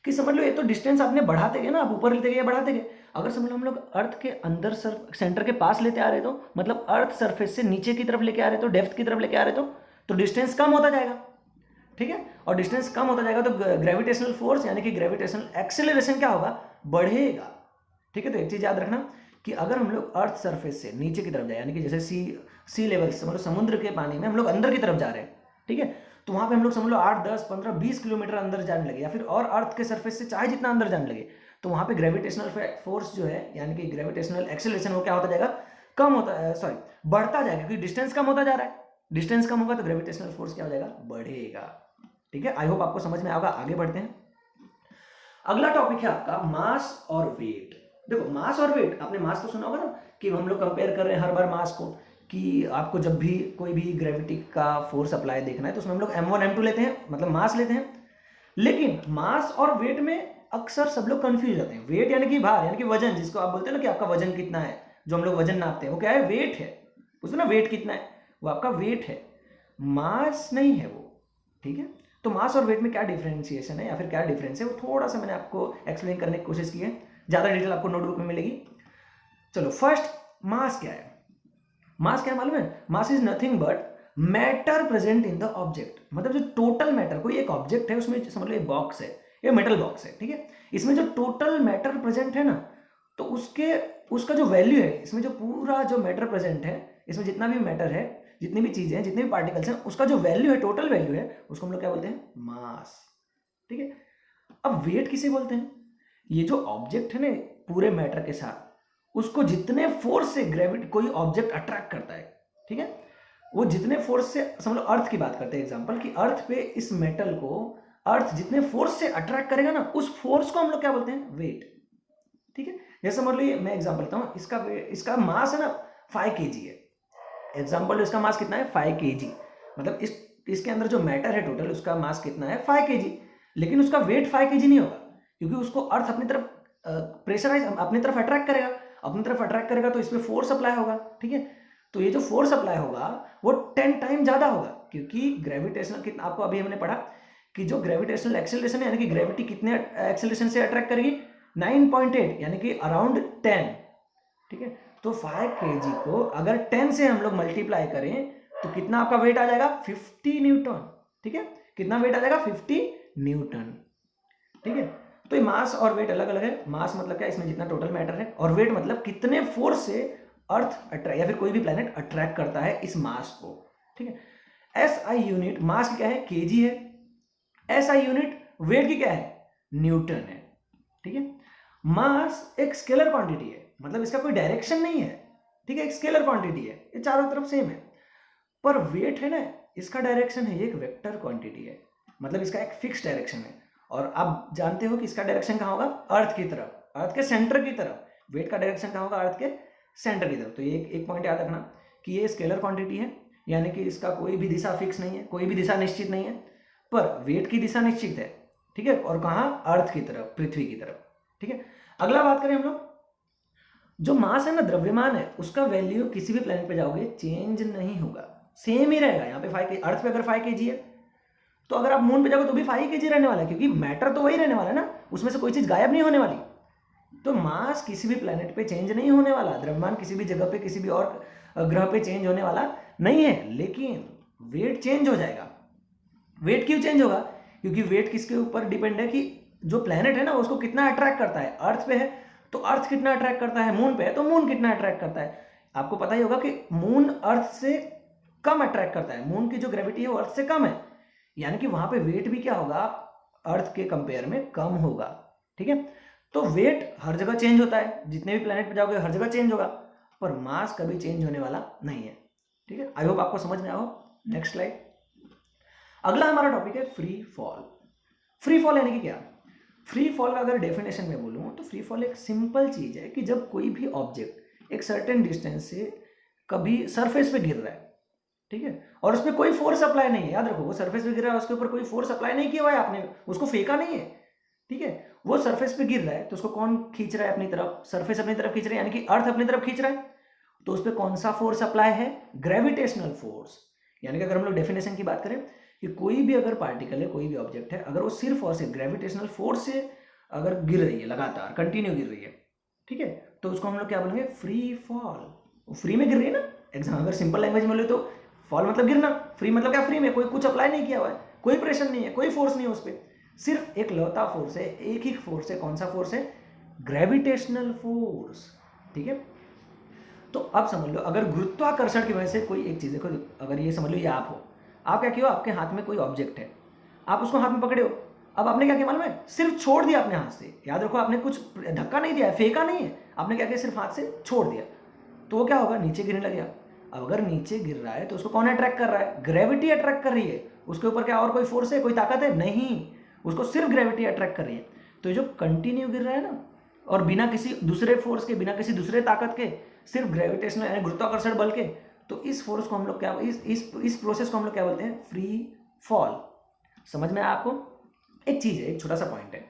कि समझ लो ये तो डिस्टेंस आपने बढ़ाते गए ना, आप ऊपर लेते गए बढ़ाते गए, अगर समझ लो हम लोग अर्थ के अंदर सेंटर के पास लेते आ रहे तो, मतलब अर्थ सरफेस से नीचे की तरफ लेके आ रहे तो, डेप्थ की तरफ लेके आ रहे तो डिस्टेंस कम होता जाएगा। ठीक है, और डिस्टेंस कम होता जाएगा तो ग्रेविटेशनल फोर्स यानी कि ग्रेविटेशनल एक्सेलरेशन क्या होगा, बढ़ेगा। ठीक है, तो एक चीज याद रखना कि अगर हम लोग अर्थ सरफेस से नीचे की तरफ जाए, यानी कि जैसे सी लेवल से, मतलब समुद्र के पानी में हम लोग अंदर की तरफ जा रहे हैं, ठीक है, तो वहां पे हम लोग समझ लो 8, 10, 15, 20 किलोमीटर अंदर जाने लगे, या फिर और अर्थ के सरफेस से चाहे जितना अंदर जाने लगे, तो वहां पे ग्रेविटेशनल फोर्स जो है यानी कि ग्रेविटेशनल एक्सेलरेशन वो क्या होता जाएगा, कम होता, सॉरी बढ़ता जाएगा, क्योंकि डिस्टेंस कम होता जा रहा है, डिस्टेंस कम होगा तो ग्रेविटेशनल फोर्स क्या हो जाएगा, बढ़ेगा। ठीक है, आई होप आपको समझ में आएगा। आगे बढ़ते हैं, अगला टॉपिक है आपका मास और वेट। देखो मास और वेट, आपने मास तो सुना होगा ना कि हम लोग कंपेयर कर रहे हैं हर बार मास को, कि आपको जब भी कोई भी ग्रेविटी का फोर्स अप्लाई देखना है तो उसमें हम लोग m1 m2 लेते हैं, मतलब मास लेते हैं। लेकिन मास और वेट में अक्सर सब लोग कंफ्यूज होते हैं। वेट यानी कि भार, यानी कि वजन, जिसको आप बोलते हैं ना कि आपका वजन कितना है, जो हम लोग वजन नापते हैं वो क्या है, वेट है। पूछते ना वेट कितना है, वो आपका वेट है, मास नहीं है वो। ठीक है, तो मास और वेट में क्या डिफरेंशिएशन है या फिर क्या डिफरेंस है, वो थोड़ा सा मैंने आपको एक्सप्लेन करने की कोशिश की है, ज़्यादा डिटेल आपको नोटबुक में मिलेगी। चलो फर्स्ट, मास क्या है। मास क्या मालूम है, mass is nothing but matter present in the object, मतलब जो टोटल मैटर, कोई एक ऑब्जेक्ट है उसमें समझ लो एक बॉक्स है, ये मेटल बॉक्स है, ठीक है, इसमें जो टोटल मैटर प्रेजेंट है ना, तो उसका जो वैल्यू है, इसमें जो पूरा जो मैटर प्रेजेंट है, इसमें जितना भी मैटर है, जितनी भी चीजें हैं, जितने भी पार्टिकल्स हैं, उसका जो वैल्यू है, टोटल वैल्यू है, उसको हम लोग क्या बोलते हैं, मास। ठीक है, अब वेट किसे बोलते हैं, ये जो ऑब्जेक्ट है ना पूरे मैटर के साथ, उसको जितने फोर्स से ग्रेविटी कोई ऑब्जेक्ट अट्रैक्ट करता है, ठीक है, वो जितने फोर्स से, समझ लो अर्थ की बात करते हैं एग्जांपल, कि अर्थ पे इस मेटल को अर्थ जितने फोर्स से अट्रैक्ट करेगा ना, उस फोर्स को हम लोग क्या बोलते हैं, वेट। ठीक है, जैसे समझ लो मैं एग्जांपल लेता हूँ, इसका मास है ना 5 kg है। एग्जाम्पल इसका मास कितना है 5 kg, मतलब इसके अंदर जो मैटर है टोटल उसका मास कितना है 5 kg, लेकिन उसका वेट 5 kg नहीं होगा, क्योंकि उसको अर्थ अपनी तरफ प्रेशराइज अपनी तरफ अट्रैक्ट करेगा, अपनी तरफ अट्रैक्ट करेगा तो इसमें फोर्स अप्लाई होगा, ठीक है। तो ये जो फोर्स अप्लाई होगा वो 10 टाइम ज़्यादा होगा, क्योंकि ग्रेविटेशनल कितना आपको अभी हमने पढ़ा कि जो ग्रेविटेशनल एक्सेलरेशन है, यानी कि ग्रेविटी कितने एक्सेलरेशन से अट्रैक्ट करेगी 9.8, यानी कि अराउंड 10, ठीक है। तो 5 kg को अगर 10 से हम लोग मल्टीप्लाई करें तो कितना आपका वेट आ जाएगा 50 न्यूटन, ठीक है। कितना वेट आ जाएगा 50 न्यूटन, ठीक है। तो ये मास और वेट अलग अलग है। मास मतलब क्या, इसमें जितना टोटल मैटर है, और वेट मतलब कितने फोर्स से अर्थ अट्रैक्ट या फिर कोई भी प्लैनेट अट्रैक्ट करता है इस मास को, ठीक है। एसआई यूनिट मास की क्या है केजी है, एसआई यूनिट वेट की क्या है न्यूटन है, ठीक है। मास एक स्केलर क्वांटिटी है, मतलब इसका कोई डायरेक्शन नहीं है, ठीक है, एक स्केलर क्वांटिटी है, ये चारों तरफ सेम है। पर वेट है ना, इसका डायरेक्शन है, ये एक वेक्टर क्वांटिटी है, मतलब इसका एक फिक्स डायरेक्शन है। और आप जानते हो कि इसका डायरेक्शन कहाँ होगा अर्थ की तरफ, अर्थ के सेंटर की तरफ। वेट का डायरेक्शन कहाँ होगा अर्थ के सेंटर की तरफ। तो ये एक पॉइंट याद रखना कि ये स्केलर क्वांटिटी है, यानी कि इसका कोई भी दिशा फिक्स नहीं है, कोई भी दिशा निश्चित नहीं है, पर वेट की दिशा निश्चित है, ठीक है। और कहाँ अर्थ की तरफ, पृथ्वी की तरफ, ठीक है। अगला बात करें हम लोग, जो मास है ना, द्रव्यमान है, उसका वैल्यू किसी भी प्लेनेट पे जाओगे चेंज नहीं होगा, सेम ही रहेगा। यहाँ पे 5 kg, अर्थ पे अगर 5 kg है तो अगर आप मून पे जाओगे तो भी 5 kg रहने वाला है, क्योंकि मैटर तो वही रहने वाला है ना, उसमें से कोई चीज गायब नहीं होने वाली। तो मास किसी भी प्लेनेट पे चेंज नहीं होने वाला, द्रव्यमान किसी भी जगह पे किसी भी और ग्रह पे चेंज होने वाला नहीं है, लेकिन वेट चेंज हो जाएगा। वेट क्यों चेंज होगा, क्योंकि वेट किसके ऊपर डिपेंड है कि जो प्लेनेट है ना उसको कितना अट्रैक्ट करता है। अर्थ पे है तो अर्थ कितना अट्रैक्ट करता है, मून पे है तो मून कितना अट्रैक्ट करता है। आपको पता ही होगा कि मून अर्थ से कम अट्रैक्ट करता है, मून की जो ग्रेविटी है वो अर्थ से कम है, यानी कि वहां पे वेट भी क्या होगा अर्थ के कंपेयर में कम होगा, ठीक है। तो वेट हर जगह चेंज होता है, जितने भी प्लेनेट पे जाओगे हर जगह चेंज होगा, पर मास कभी चेंज होने वाला नहीं है, ठीक है। आई होप आपको समझ में आओ। Next slide. अगला हमारा टॉपिक है फ्री फॉल। फ्री फॉल यानी कि क्या, फ्री फॉल का अगर डेफिनेशन में बोलूँ तो फ्री फॉल एक सिंपल चीज है कि जब कोई भी ऑब्जेक्ट एक सर्टेन डिस्टेंस से कभी सरफेस पे गिर रहा है, ठीक है, और उसमें कोई फोर्स अप्लाई नहीं है, याद रखो वो सरफेस पे गिर रहा है, उसके ऊपर कोई फोर्स अप्लाई नहीं किया हुआ है, आपने उसको फेंका नहीं है, ठीक है। वो सरफेस पे गिर रहा है तो उसको कौन खींच रहा है अपनी तरफ, सरफेस अपनी तरफ खींच रहा है, यानी कि अर्थ अपनी तरफ खींच रहा है। तो उस पर कौन सा फोर्स अप्लाई है, ग्रेविटेशनल फोर्स। यानी कि अगर हम लोग डेफिनेशन की बात करें कि कोई भी अगर पार्टिकल है, कोई भी ऑब्जेक्ट है, अगर वो सिर्फ और सिर्फ ग्रेविटेशनल फोर्स से अगर गिर रही है, लगातार कंटिन्यू गिर रही है, ठीक है, तो उसको हम लोग क्या बोलेंगे फ्री फॉल। फ्री में गिर रही है ना, एग्जाम अगर सिंपल लैंग्वेज में बोले तो फॉल मतलब गिरना, फ्री मतलब क्या फ्री में कोई कुछ अप्लाई नहीं किया हुआ है, कोई प्रेशर नहीं है, कोई फोर्स नहीं है उस पर, सिर्फ एक लौता फोर्स है, एक ही फोर्स है। कौन सा फोर्स है, ग्रेविटेशनल फोर्स, ठीक है। तो अब समझ लो अगर गुरुत्वाकर्षण की वजह से कोई एक चीज देखो, अगर ये समझ लो ये आप हो, आप क्या किया, आपके हाथ में कोई ऑब्जेक्ट है, आप उसको हाथ में पकड़े हो, अब आपने क्या किया मालूम है, सिर्फ छोड़ दिया अपने हाथ से, याद रखो आपने कुछ धक्का नहीं दिया है, फेंका नहीं है, आपने क्या किया सिर्फ हाथ से छोड़ दिया, तो वो क्या होगा नीचे गिरने लग गया। अब अगर नीचे गिर रहा है तो उसको कौन अट्रैक्ट कर रहा है, ग्रेविटी अट्रैक्ट कर रही है, उसके ऊपर क्या और कोई फोर्स है, कोई ताकत है नहीं, उसको सिर्फ ग्रेविटी अट्रैक्ट कर रही है। तो जो कंटिन्यू गिर रहा है ना, और बिना किसी दूसरे फोर्स के, बिना किसी दूसरे ताकत के, सिर्फ ग्रेविटेशनल यानी गुरुत्वाकर्षण बल के, तो इस फोर्स को हम लोग क्या, इस प्रोसेस को हम लोग क्या बोलते हैं, फ्री फॉल। समझ में आया आपको। एक चीज है, एक छोटा सा पॉइंट है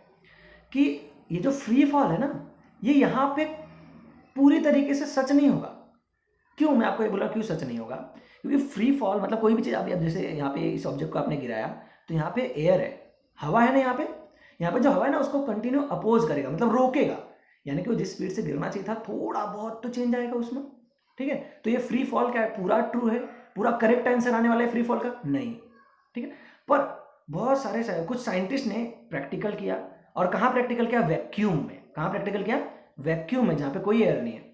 कि ये जो फ्री फॉल है ना, ये यहाँ पे पूरी तरीके से सच नहीं होगा। क्यों, मैं आपको ये बोला क्यों सच नहीं होगा, क्योंकि फ्री फॉल मतलब कोई भी चीज़ आप जैसे यहाँ पे इस ऑब्जेक्ट को आपने गिराया तो यहाँ पे एयर है, हवा है ना, यहाँ पे जो हवा है ना उसको कंटिन्यू अपोज करेगा, मतलब रोकेगा, यानी कि वो जिस स्पीड से गिरना चाहिए था थोड़ा बहुत तो चेंज आएगा उसमें, ठीक है। तो ये फ्री फॉल क्या है, पूरा ट्रू है, पूरा करेक्ट आंसर आने वाला है फ्री फॉल का नहीं, ठीक है। पर बहुत सारे कुछ साइंटिस्ट ने प्रैक्टिकल किया, और कहाँ प्रैक्टिकल किया, वैक्यूम में। कहाँ प्रैक्टिकल किया, वैक्यूम में, जहाँ पे कोई एयर नहीं है।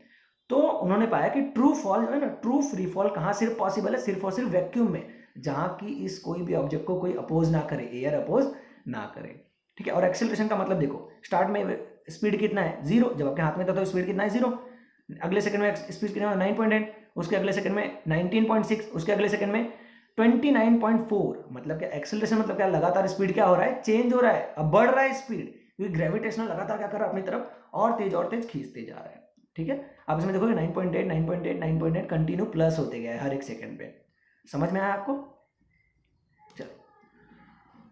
तो उन्होंने पाया कि ट्रू फॉल जो है ना, ट्रू फ्री फॉल कहाँ सिर्फ पॉसिबल है, सिर्फ और सिर्फ वैक्यूम में, जहाँ की इस कोई भी ऑब्जेक्ट को कोई अपोज ना करे, एयर अपोज ना करे, ठीक है। और एक्सेलरेशन का मतलब देखो, स्टार्ट में स्पीड कितना है 0, जब आपके हाथ में था तो स्पीड कितना है 0, अगले सेकंड में स्पीड कितना है 9.8, उसके अगले सेकंड में 19.6, उसके अगले सेकंड में 29.4। मतलब क्या एक्सेलरेशन, मतलब क्या लगातार स्पीड क्या हो रहा है, चेंज हो रहा है, अब बढ़ रहा है स्पीड, क्योंकि ग्रेविटेशनल लगातार क्या कर रहा है अपनी तरफ और तेज खींचते जा रहा है, ठीक है, आप इसमें देखोगे 9.8 9.8 9.8 कंटिन्यू प्लस होते गए हर एक सेकंड पे। समझ में आया आपको? चलो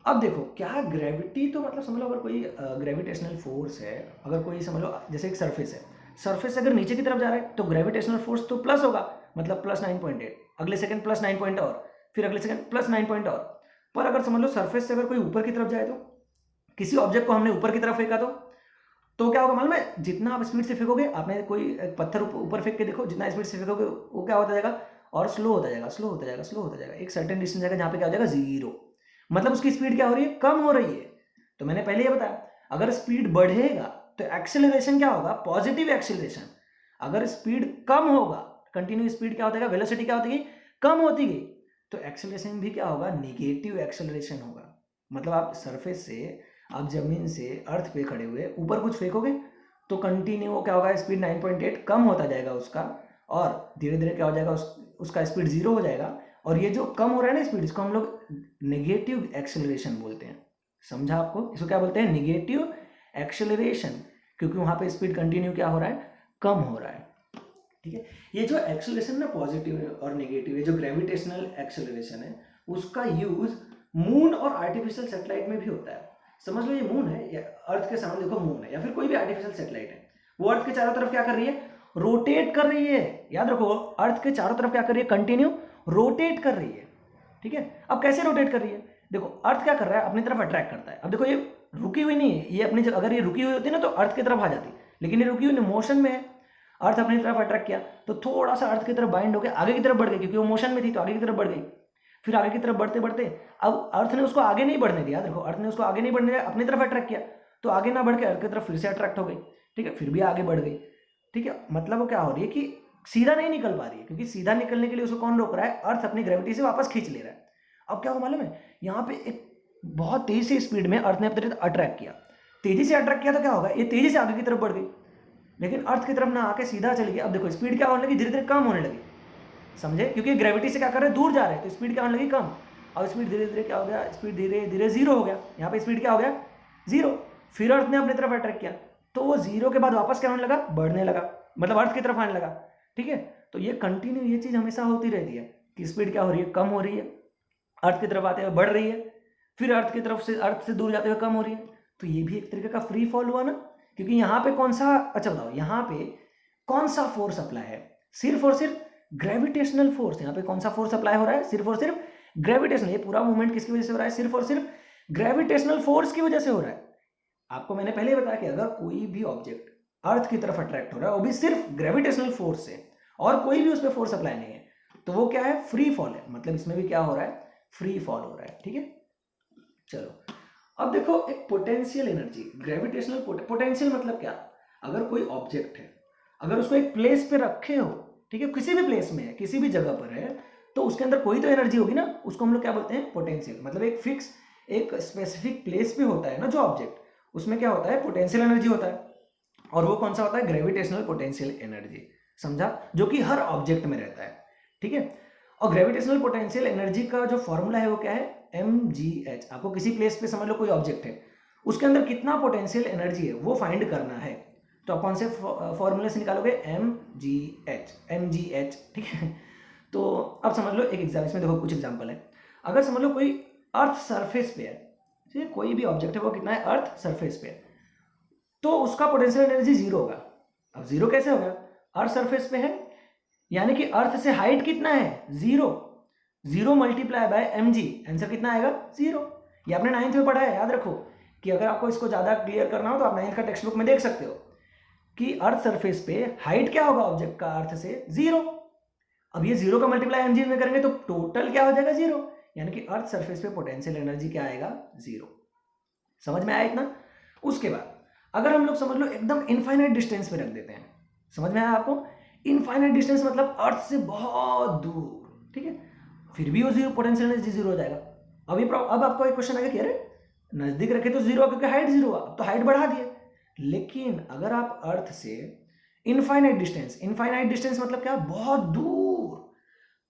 अब देखो, क्या ग्रेविटी तो मतलब समझ लो अगर कोई ग्रेविटेशनल फोर्स है, अगर कोई समझ लो जैसे एक सरफेस है, सरफेस अगर नीचे की तरफ जा रहा है तो ग्रेविटेशनल फोर्स तो प्लस होगा, मतलब प्लस 9.8, अगले सेकंड प्लस 9 पॉइंट और, फिर अगले सेकंड प्लस 9 पॉइंट और। पर अगर समझ लो सरफेस से अगर कोई ऊपर की तरफ जाए, तो किसी ऑब्जेक्ट को हमने ऊपर की तरफ फेंका तो क्या होगा मालूम है? जितना आप स्पीड से फेंकोगे, आपने कोई एक पत्थर ऊपर फेंक के देखो, जितना स्पीड से फेंकोगे वो क्या होता जाएगा, और स्लो होता जाएगा, स्लो होता जाएगा, स्लो होता जाएगा, एक सर्टेन डिस्टेंस जाएगा जहाँ पे क्या हो जाएगा, जीरो। मतलब उसकी स्पीड क्या हो रही है, कम हो रही है। तो मैंने पहले ये बताया, अगर स्पीड बढ़ेगा तो एक्सेलरेशन क्या होगा, पॉजिटिव एक्सेलरेशन। अगर स्पीड कम होगा, कंटिन्यू स्पीड क्या होता है, वेलोसिटी क्या होती है, कम होती गई, तो एक्सेलरेशन भी क्या होगा, निगेटिव एक्सेलरेशन होगा। मतलब आप सरफेस से, आप जमीन से अर्थ पे खड़े हुए ऊपर कुछ फेंकोगे तो कंटिन्यू क्या होगा, स्पीड 9.8 कम होता जाएगा उसका, और धीरे धीरे क्या हो जाएगा, उसका स्पीड जीरो हो जाएगा। और ये जो कम हो रहा है ना स्पीड, इसको हम लोग नेगेटिव एक्सेलरेशन बोलते हैं। समझा आपको? इसको क्या बोलते हैं, नेगेटिव एक्सेलरेशन, क्योंकि वहाँ पे स्पीड कंटिन्यू क्या हो रहा है, कम हो रहा है। ठीक है, ये जो एक्सेलरेशन ना पॉजिटिव और नेगेटिव, ये जो ग्रेविटेशनल एक्सेलरेशन है, उसका यूज मून और आर्टिफिशियल सैटेलाइट में भी होता है। समझ लो ये मून है, या अर्थ के सामने देखो मून है, या फिर कोई भी आर्टिफिशियल सैटेलाइट है, वो अर्थ के चारों तरफ क्या कर रही है, रोटेट कर रही है। याद रखो, अर्थ के चारों तरफ क्या कर रही है, कंटिन्यू रोटेट कर रही है। ठीक है, अब कैसे रोटेट कर रही है, देखो अर्थ क्या कर रहा है, अपनी तरफ अट्रैक्ट करता है। अब देखो ये रुकी हुई नहीं है, ये अपनी अगर ये रुकी हुई होती ना तो अर्थ की तरफ आ जाती, लेकिन ये रुकी हुई नहीं, मोशन में है। अर्थ अपनी तरफ अट्रैक्ट किया तो थोड़ा सा अर्थ की तरफ बाइंड होकर आगे की तरफ बढ़ गई, क्योंकि वो मोशन में थी तो आगे की तरफ बढ़ गई। फिर आगे की तरफ बढ़ते बढ़ते अब अर्थ ने उसको आगे नहीं बढ़ने दिया, देखो अर्थ ने उसको आगे नहीं बढ़ने दिया, अपनी तरफ अट्रैक्ट किया, तो आगे ना बढ़ के अर्थ की तरफ फिर से अट्रैक्ट हो गई। ठीक है, फिर भी आगे बढ़ गई। ठीक है, मतलब वो क्या हो रही है कि सीधा नहीं निकल पा रही है, क्योंकि सीधा निकलने के लिए उसको कौन रोक रहा है, अर्थ अपनी ग्रेविटी से वापस खींच ले रहा है। अब क्या हो मालूम है, यहाँ पे एक बहुत तेजी से स्पीड में अर्थ ने अपनी तरफ अट्रैक्ट किया, तेजी से अट्रैक्ट किया तो क्या होगा, ये तेजी से आगे की तरफ बढ़ गई, लेकिन अर्थ की तरफ ना आके सीधा चली गई। अब देखो स्पीड क्या होने लगी, धीरे धीरे कम होने लगी। समझे? क्योंकि ग्रेविटी से क्या कर रहे हैं, दूर जा रहे हैं, तो स्पीड क्या होने लगी, कम। अब स्पीड धीरे धीरे क्या हो गया, स्पीड धीरे धीरे जीरो हो गया। यहाँ पे स्पीड क्या हो गया, जीरो। फिर अर्थ ने अपनी तरफ अट्रैक्ट किया तो वो जीरो के बाद वापस क्या होने लगा, बढ़ने लगा, मतलब अर्थ की तरफ आने लगा। ठीक है, तो ये कंटिन्यू ये चीज़ हमेशा होती रहती है कि स्पीड क्या हो रही है, कम हो रही है, अर्थ की तरफ आते हुए बढ़ रही है, फिर अर्थ की तरफ से, अर्थ से दूर जाते हुए कम हो रही है। तो ये भी एक तरीके का फ्री फॉल हुआ ना, क्योंकि यहाँ पे कौन सा, अच्छा बताओ यहाँ पे कौन सा फोर्स अप्लाई है, सिर्फ और सिर्फ ग्रेविटेशनल फोर्स। यहाँ पे कौन सा फोर्स अप्लाई हो रहा है, सिर्फ और सिर्फ ग्रेविटेशनल। ये पूरा मूवमेंट किसकी वजह से हो रहा है, सिर्फ और सिर्फ ग्रेविटेशनल फोर्स की वजह से हो रहा है। आपको मैंने पहले ही बताया कि अगर कोई भी ऑब्जेक्ट अर्थ की तरफ अट्रैक्ट हो रहा है, वो भी सिर्फ ग्रेविटेशनल फोर्स से, और कोई भी उस पर फोर्स अप्लाई नहीं है, तो वो क्या है, फ्री फॉल है। मतलब इसमें भी क्या हो रहा है, फ्री फॉल हो रहा है। ठीक है, चलो अब देखो एक पोटेंशियल एनर्जी, ग्रेविटेशनल पोटेंशियल मतलब क्या, अगर कोई ऑब्जेक्ट है, अगर उसको एक प्लेस पे रखे हो, ठीक है, किसी भी प्लेस में है, किसी भी जगह पर है, तो उसके अंदर कोई तो एनर्जी होगी ना, उसको हम लोग क्या बोलते हैं, पोटेंशियल। मतलब एक फिक्स, एक स्पेसिफिक प्लेस पे होता है ना जो ऑब्जेक्ट, उसमें क्या होता है, पोटेंशियल एनर्जी होता है। और वो कौन सा होता है, ग्रेविटेशनल पोटेंशियल एनर्जी। समझा? जो कि हर ऑब्जेक्ट में रहता है। ठीक है, और ग्रेविटेशनल पोटेंशियल एनर्जी का जो फॉर्मूला है वो क्या है, mgh। आपको किसी प्लेस पे समझ लो कोई ऑब्जेक्ट है, उसके अंदर कितना पोटेंशियल एनर्जी है वो फाइंड करना है, तो आप कौन से फॉर्मूले से निकालोगे, mgh। ठीक है, तो अब समझ लो एक एग्जाम, इसमें देखो कुछ एग्जांपल है। अगर समझ लो कोई अर्थ सरफेस पे है, ठीक है, कोई भी ऑब्जेक्ट है वो कितना है, अर्थ सरफेस पे है, तो उसका पोटेंशियल एनर्जी जीरो होगा। अब जीरो कैसे होगा, अर्थ सरफेस पे है, यानी कि अर्थ से हाइट कितना है, zero, zero multiply by mg, answer कितना आएगा, जीरो। ये आपने 9th में पढ़ा है, याद रखो कि अगर आपको इसको ज़्यादा क्लियर करना हो तो आप 9th का टेक्स्ट बुक में देख सकते हो कि अर्थ सरफेस पे हाइट क्या होगा ऑब्जेक्ट का, अर्थ से जीरो। अब ये जीरो का मल्टीप्लाई mg में करेंगे तो टोटल क्या हो जाएगा, जीरो, यानी कि अर्थ सरफेस पे पोटेंशियल एनर्जी क्या आएगा, जीरो। समझ में आया इतना? उसके बाद अगर हम लोग समझ लो एकदम इनफाइनाइट डिस्टेंस पे रख देते हैं, समझ में आया आपको? इनफाइनाइट डिस्टेंस मतलब अर्थ से बहुत दूर, ठीक है, फिर भी वो जीरो, पोटेंशियल एनर्जी जीरो हो जाएगा। अब आपको एक क्वेश्चन आएगा कि अरे नजदीक रखे तो जीरो, क्योंकि हाइट जीरो हुआ, अब तो हाइट बढ़ा दिए। लेकिन अगर आप अर्थ से इनफाइनाइट डिस्टेंस मतलब क्या, बहुत दूर,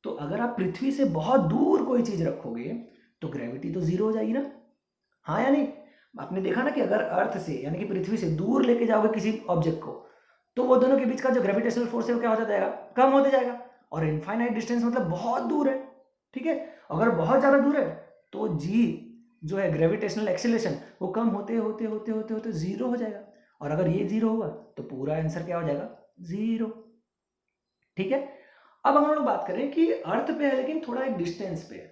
तो अगर आप पृथ्वी से बहुत दूर कोई चीज रखोगे तो ग्रेविटी तो जीरो हो जाएगी ना, हाँ या नहीं? आपने देखा ना कि अगर अर्थ से यानी कि पृथ्वी से दूर लेके जाओगे किसी ऑब्जेक्ट को, तो वो दोनों के बीच का जो ग्रेविटेशनल फोर्स है वो क्या हो जाएगा, कम होते जाएगा। और इनफाइनाइट डिस्टेंस मतलब बहुत दूर है, ठीक है। अगर बहुत ज़्यादा दूर है तो जी जो है ग्रेविटेशनल एक्सेलरेशन वो कम होते होते होते होते होते जीरो हो जाएगा। और अगर ये जीरो हुआ तो पूरा आंसर क्या हो जाएगा, जीरो, ठीक है। अब हम लोग बात करें कि अर्थ पे है लेकिन थोड़ा एक डिस्टेंस पे है,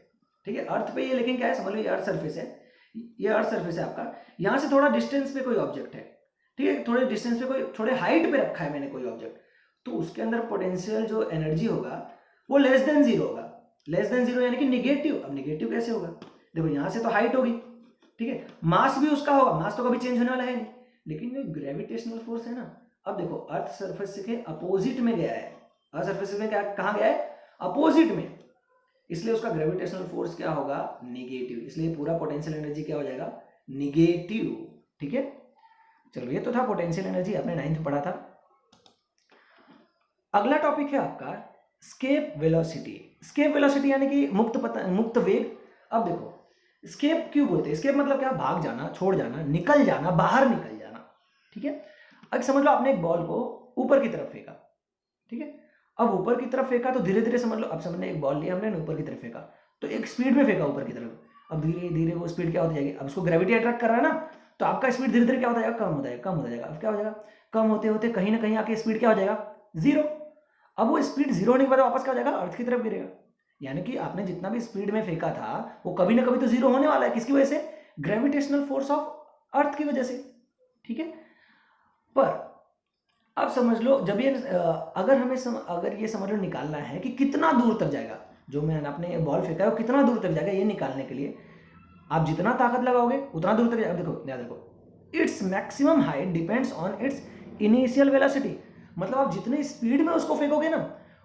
ठीक है। अर्थ पे ये लेकिन क्या है, समझ लो ये अर्थ सरफेस है, ये अर्थ सरफेस है आपका, यहाँ से थोड़ा डिस्टेंस पे कोई ऑब्जेक्ट है, ठीक है, थोड़े डिस्टेंस पे कोई, थोड़े हाइट पे रखा है मैंने कोई ऑब्जेक्ट, तो उसके अंदर पोटेंशियल जो एनर्जी होगा वो लेस देन जीरो होगा। लेस देन जीरो यानी कि निगेटिव। अब निगेटिव कैसे होगा, देखो यहाँ से तो हाइट होगी, ठीक है, मास भी उसका होगा, मास तो कभी चेंज होने वाला है नहीं, लेकिन जो ग्रेविटेशनल फोर्स है ना, अब देखो अर्थ सरफेस के अपोजिट में गया है, अर्थ सरफेस में क्या कहाँ गया है, अपोजिट में, इसलिए उसका ग्रेविटेशनल फोर्स क्या होगा, निगेटिव, इसलिए पूरा पोटेंशियल एनर्जी क्या हो जाएगा, निगेटिव, ठीक है। चलो ये तो था पोटेंशियल एनर्जी, आपने 9th पढ़ा था। अगला टॉपिक है आपका स्केप वेलोसिटी। स्केप वेलोसिटी यानी कि मुक्त वेग। अब देखो स्केप क्यों बोलते हैं, स्केप मतलब क्या, भाग जाना, छोड़ जाना, निकल जाना, बाहर निकल जाना, ठीक है। अब समझ लो आपने एक बॉल को ऊपर की तरफ फेंका, ठीक है, अब ऊपर की तरफ फेंका तो धीरे धीरे समझ लो, अब समझने एक बॉल लिया हमने ऊपर की तरफ फेंका तो एक स्पीड में फेंका ऊपर की तरफ, अब धीरे धीरे वो स्पीड क्या होती जाएगी, अब उसको ग्रेविटी अट्रैक्ट कर रहा है ना, तो आपका स्पीड धीरे धीरे क्या होता जाएगा, कम होता जाएगा, कम होता जाएगा। अब क्या हो जाएगा, कम होते होते कहीं ना कहीं आके स्पीड क्या हो जाएगा, जीरो। अब वो स्पीड जीरो होने के बाद वापस क्या हो जाएगा, अर्थ की तरफ गिरेगा। यानी कि आपने जितना भी स्पीड में फेंका था वो कभी ना कभी तो जीरो होने वाला है, किसकी वजह से, ग्रेविटेशनल फोर्स ऑफ अर्थ की वजह से, ठीक है। पर अब समझ लो जब ये अगर हमें अगर ये समझ लो निकालना है कि कितना दूर तक जाएगा, जो मैंने अपने बॉल फेंका है वो कितना दूर तक जाएगा, ये निकालने के लिए आप जितना ताकत लगाओगे उतना दूर तक जाएगा। देखो याद रखो, its maximum height depends on it's initial velocity, मतलब आप जितने स्पीड में उसको फेंकोगे ना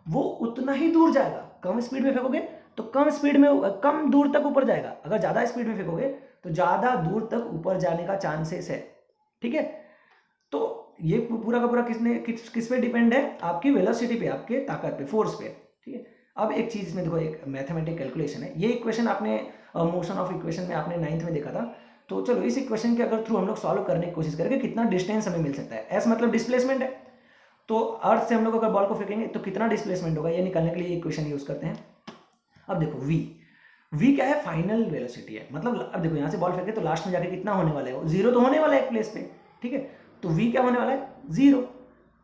वो उतना ही दूर जाएगा। कम स्पीड में फेंकोगे तो कम स्पीड में कम दूर तक ऊपर जाएगा, अगर ज़्यादा स्पीड में फेंकोगे तो ज़्यादा दूर तक ऊपर जाने का चांसेस है, ठीक है। तो ये पूरा का पूरा किस पे डिपेंड है, आपकी वेलोसिटी पे, आपके ताकत पे, फोर्स पे, ठीक है। अब एक चीज़ में देखो, एक मैथमेटिक कैलकुलेशन है, ये इक्वेशन आपने मोशन ऑफ इक्वेशन में आपने 9th में देखा था। तो चलो इस इक्वेशन के अगर थ्रू हम लोग सॉल्व करने की कोशिश करेंगे कितना डिस्टेंस हमें मिल सकता है। एस मतलब डिस्प्लेसमेंट है, तो अर्थ से हम लोग अगर बॉल को फेंकेंगे तो कितना डिस्प्लेसमेंट होगा, ये निकालने के लिए इक्वेशन यूज करते हैं। अब देखो v क्या है, फाइनल वेलोसिटी है, मतलब अब देखो यहाँ से बॉल फेंके तो लास्ट में जाके कितना होने वाला है, जीरो तो होने वाला है एक प्लेस पे, ठीक है। तो v क्या होने वाला है, जीरो।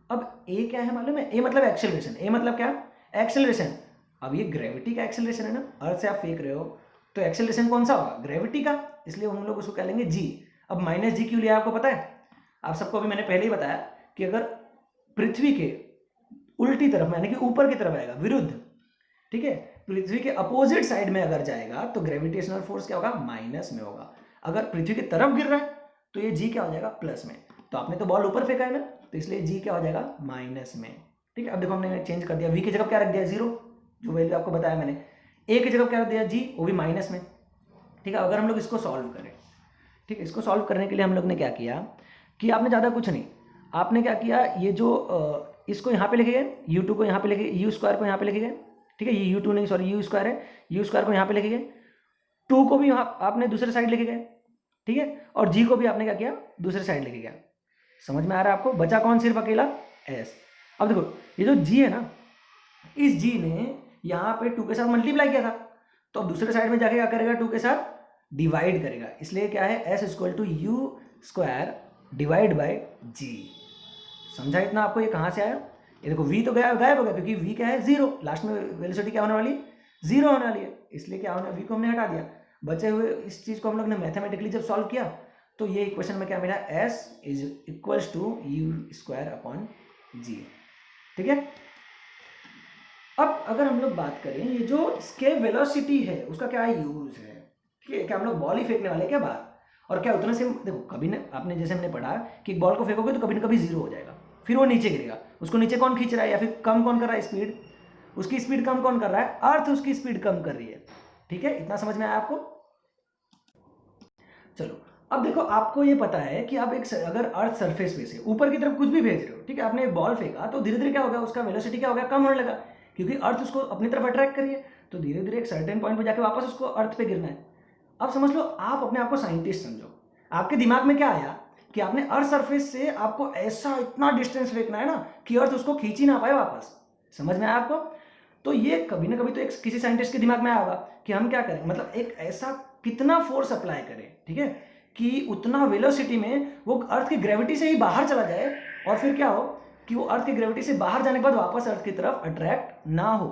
अब a क्या है मालूम है, a मतलब एक्सेलरेशन, a मतलब क्या, एक्सेलरेशन। अब ये ग्रेविटी का एक्सेलरेशन है ना, अर्थ से आप फेंक रहे हो तो एक्सेलरेशन कौन सा होगा, ग्रेविटी का, इसलिए हम लोग उसको कह लेंगे g। अब माइनस जी क्यों लिया आपको पता है, आप सबको अभी मैंने पहले ही बताया कि अगर पृथ्वी के उल्टी तरफ यानी कि ऊपर की तरफ आएगा, विरुद्ध, ठीक है, पृथ्वी के अपोजिट साइड में अगर जाएगा तो ग्रेविटेशनल फोर्स क्या होगा, माइनस में होगा। अगर पृथ्वी की तरफ गिर रहा है तो ये जी क्या हो जाएगा, प्लस में। तो आपने तो बॉल ऊपर फेंका है ना, तो इसलिए जी क्या हो जाएगा, माइनस में, ठीक है। अब देखो हमने चेंज कर दिया, वी की जगह क्या रख दिया, जीरो, जो वैल्यू आपको बताया मैंने। ए की जगह क्या रख दिया, जी, वो भी माइनस में, ठीक है। अगर हम लोग इसको सॉल्व करें, ठीक है, इसको सॉल्व करने के लिए हम लोग ने क्या किया कि आपने ज़्यादा कुछ नहीं, आपने क्या किया, ये जो इसको यहाँ पे लेके गए, u2 को यहाँ पे लेके, u स्क्वायर को यहाँ पे लेके गए, ठीक है, ये u2 नहीं सॉरी u स्क्वायर है, u स्क्वायर को यहाँ पे लेके गए, 2 को भी यहाँ आपने दूसरे साइड लेके गए, ठीक है, और g को भी आपने क्या किया, दूसरे साइड लेके गया। समझ में आ रहा है आपको, बचा कौन, सिर्फ अकेला s। अब देखो ये जो g है ना, इस g ने यहाँ पे 2 के साथ मल्टीप्लाई किया था, तो अब दूसरे साइड में जाके क्या करेगा, 2 के साथ डिवाइड करेगा, इसलिए क्या है, s equal to u square divide by g. समझा इतना आपको, ये कहाँ से आया, ये देखो v तो गायब हो गया क्योंकि v क्या है, जीरो, लास्ट में वेलोसिटी क्या होने वाली, जीरो होने वाली है, इसलिए क्या होने, v को हमने हटा दिया। बचे हुए इस चीज़ को हम लोग ने मैथमेटिकली जब सॉल्व किया तो ये इक्वेशन में क्या मिला, s is equals to u square upon g, ठीक है। अब अगर हम लोग बात करें, ये जो स्केप वेलोसिटी है उसका क्या यूज है, ठीक है, क्या हम लोग बॉल ही फेंकने वाले क्या बाहर, और क्या उतना से, देखो कभी ना आपने जैसे हमने पढ़ा कि बॉल को फेंकोगे तो कभी ना कभी जीरो हो जाएगा, फिर वो नीचे गिरेगा, उसको नीचे कौन खींच रहा है, या फिर कम कौन कर रहा है स्पीड, उसकी स्पीड कम कौन कर रहा है, अर्थ उसकी स्पीड कम कर रही है, ठीक है। इतना समझ में आया आपको। चलो अब देखो, आपको ये पता है कि आप एक अगर अर्थ सरफेस पे से ऊपर की तरफ कुछ भी भेज रहे हो, ठीक है, आपने एक बॉल फेंका तो धीरे धीरे क्या हो गया, उसका वेलोसिटी क्या हो गया, कम होने लगा, क्योंकि अर्थ उसको अपनी तरफ अट्रैक्ट करी है, तो धीरे धीरे एक सर्टेन पॉइंट पे जाके वापस उसको अर्थ पे गिरना है। अब समझ लो, आप अपने आप को साइंटिस्ट समझो, आपके दिमाग में क्या आया कि आपने अर्थ सरफेस से आपको ऐसा इतना डिस्टेंस फेंकना है ना कि अर्थ उसको खींच ही ना पाए वापस। समझ में आया आपको? तो ये कभी ना कभी तो एक किसी साइंटिस्ट के दिमाग में आया होगा कि हम क्या करें, मतलब एक ऐसा कितना फोर्स अप्लाई करें, ठीक है, कि उतना वेलोसिटी में वो अर्थ की ग्रेविटी से ही बाहर चला जाए और फिर क्या हो कि वो अर्थ की ग्रेविटी से बाहर जाने के बाद वापस अर्थ की तरफ अट्रैक्ट ना हो।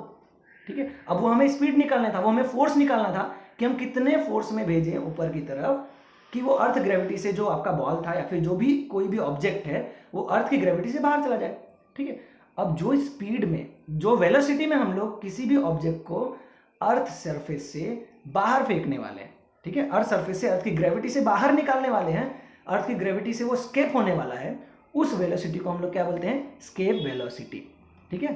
ठीक है, अब वो हमें स्पीड निकालना था, वो हमें फोर्स निकालना था कि हम कितने फोर्स में भेजें ऊपर की तरफ कि वो अर्थ ग्रेविटी से, जो आपका बॉल था या फिर जो भी कोई भी ऑब्जेक्ट है, वो अर्थ की ग्रेविटी से बाहर चला जाए। ठीक है, अब जो स्पीड में, जो वेलोसिटी में हम लोग किसी भी ऑब्जेक्ट को अर्थ सरफेस से बाहर फेंकने वाले हैं, ठीक है, अर्थ सरफेस से अर्थ की ग्रेविटी से बाहर निकालने वाले हैं, अर्थ की ग्रेविटी से वो स्केप होने वाला है, उस वेलोसिटी को हम लोग क्या बोलते हैं, स्केप वेलोसिटी। ठीक है,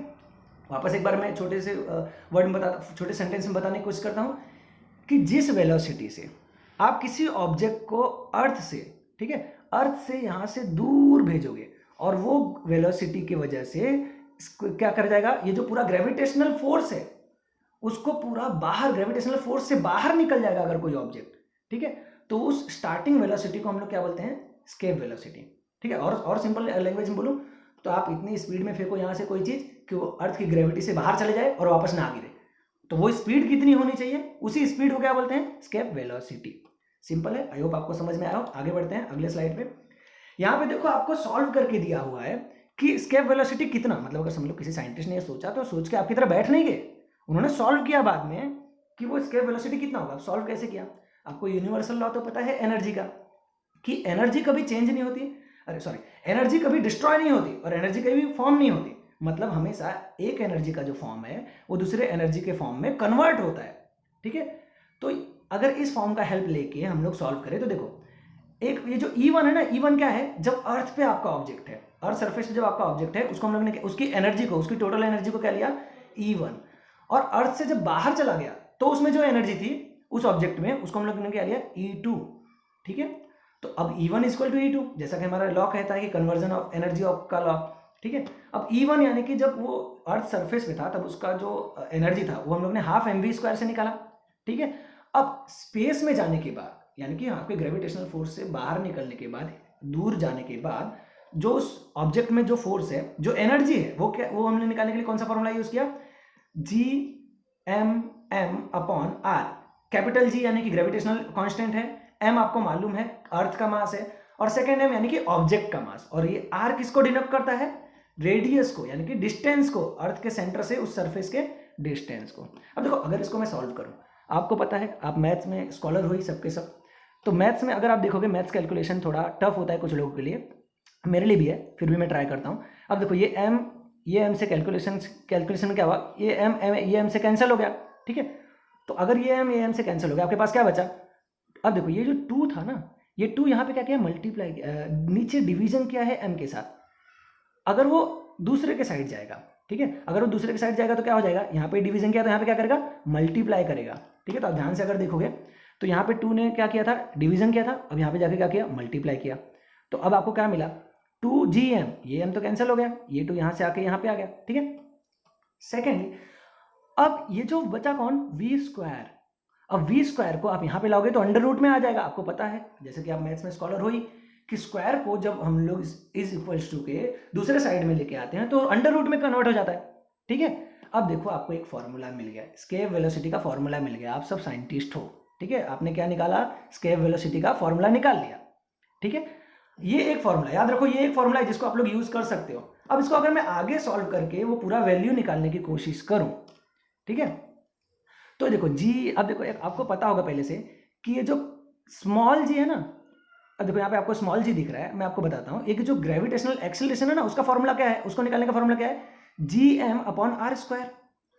वापस एक बार मैं छोटे से वर्ड में छोटे सेंटेंस में बताने की कोशिश करता हूँ कि जिस वेलोसिटी से आप किसी ऑब्जेक्ट को अर्थ से, ठीक है, अर्थ से यहाँ से दूर भेजोगे और वो वेलोसिटी की वजह से क्या कर जाएगा, ये जो पूरा ग्रेविटेशनल फोर्स है उसको पूरा बाहर, ग्रेविटेशनल फोर्स से बाहर निकल जाएगा अगर कोई ऑब्जेक्ट। ठीक है, तो उस स्टार्टिंग वेलोसिटी को हम लोग क्या बोलते हैं, स्केप वेलोसिटी। ठीक है, और सिंपल लैंग्वेज में बोलूँ तो आप इतनी स्पीड में फेंको यहाँ से कोई चीज़ कि वो अर्थ की ग्रेविटी से बाहर चले जाए और वापस ना गिरे, तो वो स्पीड कितनी होनी चाहिए, उसी स्पीड को क्या बोलते हैं, स्केप वेलोसिटी। सिंपल है, आई होप आपको समझ में आया हो। आगे बढ़ते हैं अगले स्लाइड पे। यहाँ पे देखो आपको सॉल्व करके दिया हुआ है कि स्केप वेलोसिटी कितना, मतलब अगर समझ लो किसी साइंटिस्ट ने ये सोचा तो सोच के आपकी तरह बैठ नहीं गए, उन्होंने सॉल्व किया बाद में कि वो स्केप वेलोसिटी कितना होगा। सॉल्व कैसे किया, आपको यूनिवर्सल लॉ तो पता है एनर्जी का, कि एनर्जी कभी चेंज नहीं होती, एनर्जी कभी डिस्ट्रॉय नहीं होती और एनर्जी कभी फॉर्म नहीं होती। मतलब हमेशा एक एनर्जी का जो फॉर्म है वो दूसरे एनर्जी के फॉर्म में कन्वर्ट होता है। ठीक है, तो अगर इस फॉर्म का हेल्प लेके हम लोग सॉल्व करें तो देखो, एक ये जो E1 है ना, E1 क्या है, जब अर्थ पे आपका ऑब्जेक्ट है, अर्थ सरफेस पे जब आपका ऑब्जेक्ट है, उसको हम लोग ने उसकी एनर्जी को, उसकी टोटल एनर्जी को क्या लिया, E1, और अर्थ से जब बाहर चला गया तो उसमें जो एनर्जी थी उस ऑब्जेक्ट में, उसको हम लोग ने क्या लिया, E2। ठीक है, तो अब E1 इक्वल टू E2, जैसा कि हमारा लॉ कहता है कि कन्वर्जन ऑफ एनर्जी ऑफ का लॉ। ठीक है, अब E1 यानी कि जब वो अर्थ सरफेस पे था तब उसका जो एनर्जी था वो हम लोग ने हाफ mv² से निकाला। ठीक है, अब स्पेस में जाने के बाद, यानी कि आपके ग्रेविटेशनल फोर्स से बाहर निकलने के बाद, दूर जाने के बाद, जो उस ऑब्जेक्ट में जो फोर्स है, जो एनर्जी है, वो क्या, वो हमने निकालने के लिए कौन सा फॉर्मूला यूज किया, Gm/m/r। कैपिटल G यानी कि ग्रेविटेशनल कांस्टेंट है, m आपको मालूम है अर्थ का मास है, और सेकेंड m यानी कि ऑब्जेक्ट का मास, और ये r किसको डिनोट करता है, रेडियस को, यानी कि डिस्टेंस को, अर्थ के सेंटर से उस सरफेस के डिस्टेंस को। अब देखो अगर इसको मैं सॉल्व करूं, आपको पता है आप मैथ्स में स्कॉलर हो ही सबके सब, तो मैथ्स में अगर आप देखोगे मैथ्स कैलकुलेशन थोड़ा टफ होता है कुछ लोगों के लिए, मेरे लिए भी है, फिर भी मैं ट्राई करता हूँ। अब देखो ये m से कैलकुलेशन में क्या हुआ, ये m से कैंसिल हो गया। ठीक है, तो अगर ये m से कैंसिल हो गया, आपके पास क्या बचा, अब देखो ये जो 2 था ना, ये 2 यहाँ पे क्या किया, मल्टीप्लाई, नीचे डिवीजन किया है m के साथ। अगर वो दूसरे के साइड जाएगा, ठीक है, अगर वो दूसरे के साइड जाएगा तो क्या हो जाएगा, यहाँ पे डिवीजन किया तो यहाँ पे क्या करेगा, मल्टीप्लाई करेगा। ठीक है, तो आप ध्यान से अगर देखोगे तो यहाँ पे 2 ने क्या किया था, डिवीजन किया था, अब यहाँ पे जाके क्या किया, मल्टीप्लाई किया। तो अब आपको क्या मिला, 2gm, ये m तो कैंसिल हो गया, ये 2 यहाँ से आके यहाँ पे आ गया। ठीक है, सेकेंडली अब ये जो बचा कौन, v²। अब v² को आप यहाँ पे लाओगे तो अंडर रूट में आ जाएगा, आपको पता है जैसे कि आप मैथ्स में स्कॉलर हो ही, कि स्क्वायर को जब हम लोग इज इक्वल्स टू के दूसरे साइड में लेके आते हैं तो अंडर रूट में कन्वर्ट हो जाता है। ठीक है, अब देखो आपको एक फॉर्मूला मिल गया, स्केप वेलोसिटी का फॉर्मूला मिल गया, आप सब साइंटिस्ट हो। ठीक है, आपने क्या निकाला, स्केप वेलोसिटी का फॉर्मूला निकाल लिया। ठीक है, ये एक फॉर्मूला, याद रखो ये एक फॉर्मूला है जिसको आप लोग यूज कर सकते हो। अब इसको अगर मैं आगे सॉल्व करके वो पूरा वैल्यू निकालने की कोशिश करूं, ठीक है, तो देखो जी, अब देखो आपको पता होगा पहले से कि ये जो स्मॉल g है ना, अब देखो यहाँ पे आपको स्मॉल g दिख रहा है, मैं आपको बताता हूँ, एक जो ग्रेविटेशनल एक्सेलरेशन है ना, उसका फॉर्मूला क्या है, उसको निकालने का फॉर्मूला क्या है, Gm/r²।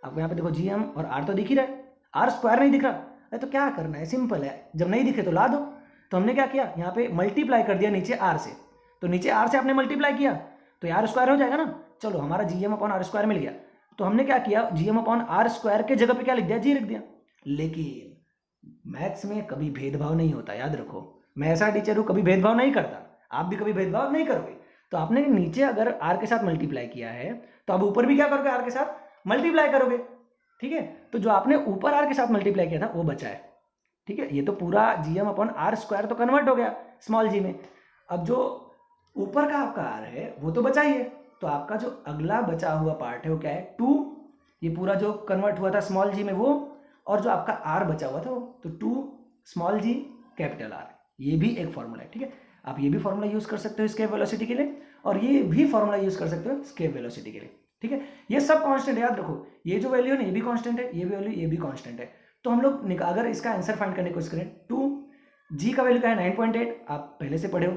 आपको यहाँ पे देखो Gm और r तो दिख ही रहा है, r² नहीं दिख रहा, अरे तो क्या करना है, सिंपल है, जब नहीं दिखे तो ला दो। तो हमने क्या किया, यहाँ पे मल्टीप्लाई कर दिया नीचे r से, तो नीचे r से आपने मल्टीप्लाई किया तो r² हो जाएगा ना, चलो हमारा Gm/r² मिल गया। तो हमने क्या किया, Gm/r² के जगह पे क्या लिख दिया, g लिख दिया। लेकिन मैथ्स में कभी भेदभाव नहीं होता, याद रखो, मैं ऐसा टीचर हूँ कभी भेदभाव नहीं करता, आप भी कभी भेदभाव नहीं करोगे। तो आपने नीचे अगर r के साथ मल्टीप्लाई किया है तो आप ऊपर भी क्या करोगे, r के साथ मल्टीप्लाई करोगे। ठीक है, तो जो आपने ऊपर r के साथ मल्टीप्लाई किया था वो बचा है। ठीक है, ये तो पूरा Gm/r² तो कन्वर्ट हो गया स्मॉल g में। अब जो ऊपर का आपका आर है वो तो बचा ही है, तो आपका जो अगला बचा हुआ पार्ट है वो क्या है, 2, ये पूरा जो कन्वर्ट हुआ था स्मॉल जी में वो, और जो आपका आर बचा हुआ था वो, तो 2 स्मॉल जी कैपिटल आर, ये भी एक फॉर्मूला है। ठीक है, आप ये भी फॉर्मूला यूज़ कर सकते हो स्केप वेलोसिटी के लिए, और ये भी फॉर्मूला यूज़ कर सकते हो स्केप वेलोसिटी के लिए। ठीक है, ये सब कांस्टेंट है, याद रखो, ये जो वैल्यू है ना ये भी कांस्टेंट है, ये भी वैल्यू ये भी कांस्टेंट है। तो हम लोग अगर इसका आंसर फाइंड करने की कोशिश करें, 2 जी का वैल्यू क्या है 9.8, आप पहले से पढ़े हो।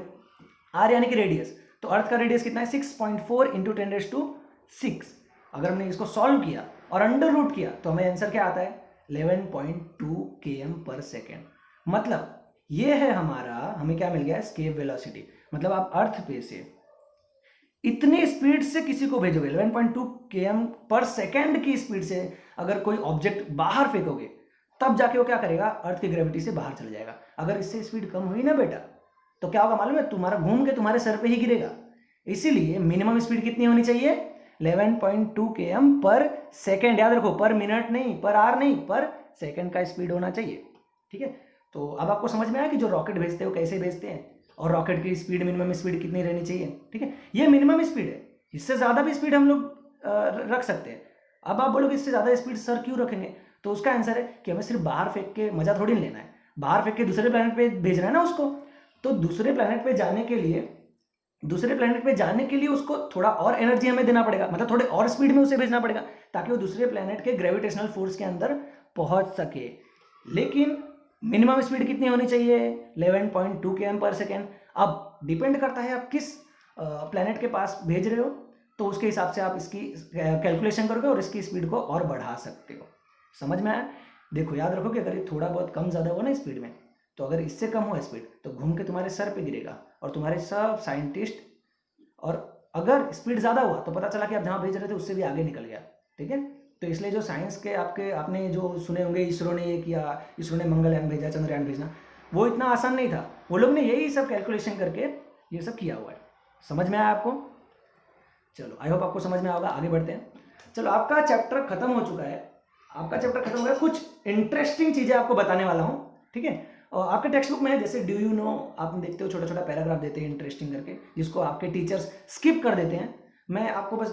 आर यानी कि रेडियस, तो अर्थ का रेडियस कितना है 6.4 इंटू 10⁶। अगर हमने इसको सॉल्व किया और अंडर रूट किया तो हमें आंसर क्या आता है 11.2 km/s। मतलब ये है हमारा, हमें क्या मिल गया स्केप वेलोसिटी। मतलब आप अर्थ पे से इतनी स्पीड से किसी को भेजोगे 11.2 km/s की स्पीड से अगर कोई ऑब्जेक्ट बाहर फेंकोगे, तब जाके वो क्या करेगा, अर्थ की ग्रेविटी से बाहर चला जाएगा। अगर इससे स्पीड कम हुई ना बेटा, तो क्या होगा मालूम है, तुम्हारा घूम के तुम्हारे सर पे ही गिरेगा। इसीलिए मिनिमम स्पीड कितनी होनी चाहिए 11.2 km/s। याद रखो, पर मिनट नहीं, पर आवर नहीं, पर सेकंड का स्पीड होना चाहिए। ठीक है, तो अब आपको समझ में आया कि जो रॉकेट भेजते हैं वो कैसे भेजते हैं, और रॉकेट की स्पीड मिनिमम स्पीड कितनी रहनी चाहिए। ठीक है, ये मिनिमम स्पीड है, इससे ज़्यादा भी स्पीड हम लोग रख सकते हैं। अब आप बोलोगे इससे ज़्यादा स्पीड सर क्यों रखेंगे, तो उसका आंसर है कि हमें सिर्फ बाहर फेंक के मज़ा थोड़ी लेना है, बाहर फेंक के दूसरे प्लेनेट पे भेजना है ना उसको। तो दूसरे प्लेनेट पे जाने के लिए उसको थोड़ा और एनर्जी हमें देना पड़ेगा, मतलब थोड़े और स्पीड में उसे भेजना पड़ेगा, ताकि वो दूसरे प्लेनेट के ग्रेविटेशनल फोर्स के अंदर पहुंच सके। लेकिन मिनिमम स्पीड कितनी होनी चाहिए 11.2 km/s। अब डिपेंड करता है आप किस प्लेनेट के पास भेज रहे हो, तो उसके हिसाब से आप इसकी कैलकुलेशन करोगे और इसकी स्पीड को और बढ़ा सकते हो। समझ में आया? देखो याद रखो कि अगर ये थोड़ा बहुत कम ज़्यादा हुआ ना स्पीड में, तो अगर इससे कम हुआ स्पीड तो घूम के तुम्हारे सर पे गिरेगा, और तुम्हारे सब साइंटिस्ट, और अगर स्पीड ज़्यादा हुआ तो पता चला कि आप जहाँ भेज रहे थे उससे भी आगे निकल गया। ठीक है, तो इसलिए जो साइंस के आपने जो सुने होंगे, इसरो ने ये किया, इसरो ने मंगलयान भेजा, चंद्रयान भेजना, वो इतना आसान नहीं था। वो लोग ने यही सब कैलकुलेशन करके ये सब किया हुआ है। समझ में आया आपको? चलो, आई होप आपको समझ में आएगा। आगे बढ़ते हैं। चलो, आपका चैप्टर खत्म हो चुका है, कुछ इंटरेस्टिंग चीज़ें आपको बताने वाला हूँ। ठीक है, और आपके टेक्स्ट बुक में है, जैसे डू यू नो, आप देखते हो छोटा छोटा पैराग्राफ देते हैं इंटरेस्टिंग करके, जिसको आपके टीचर्स स्किप कर देते हैं। मैं आपको बस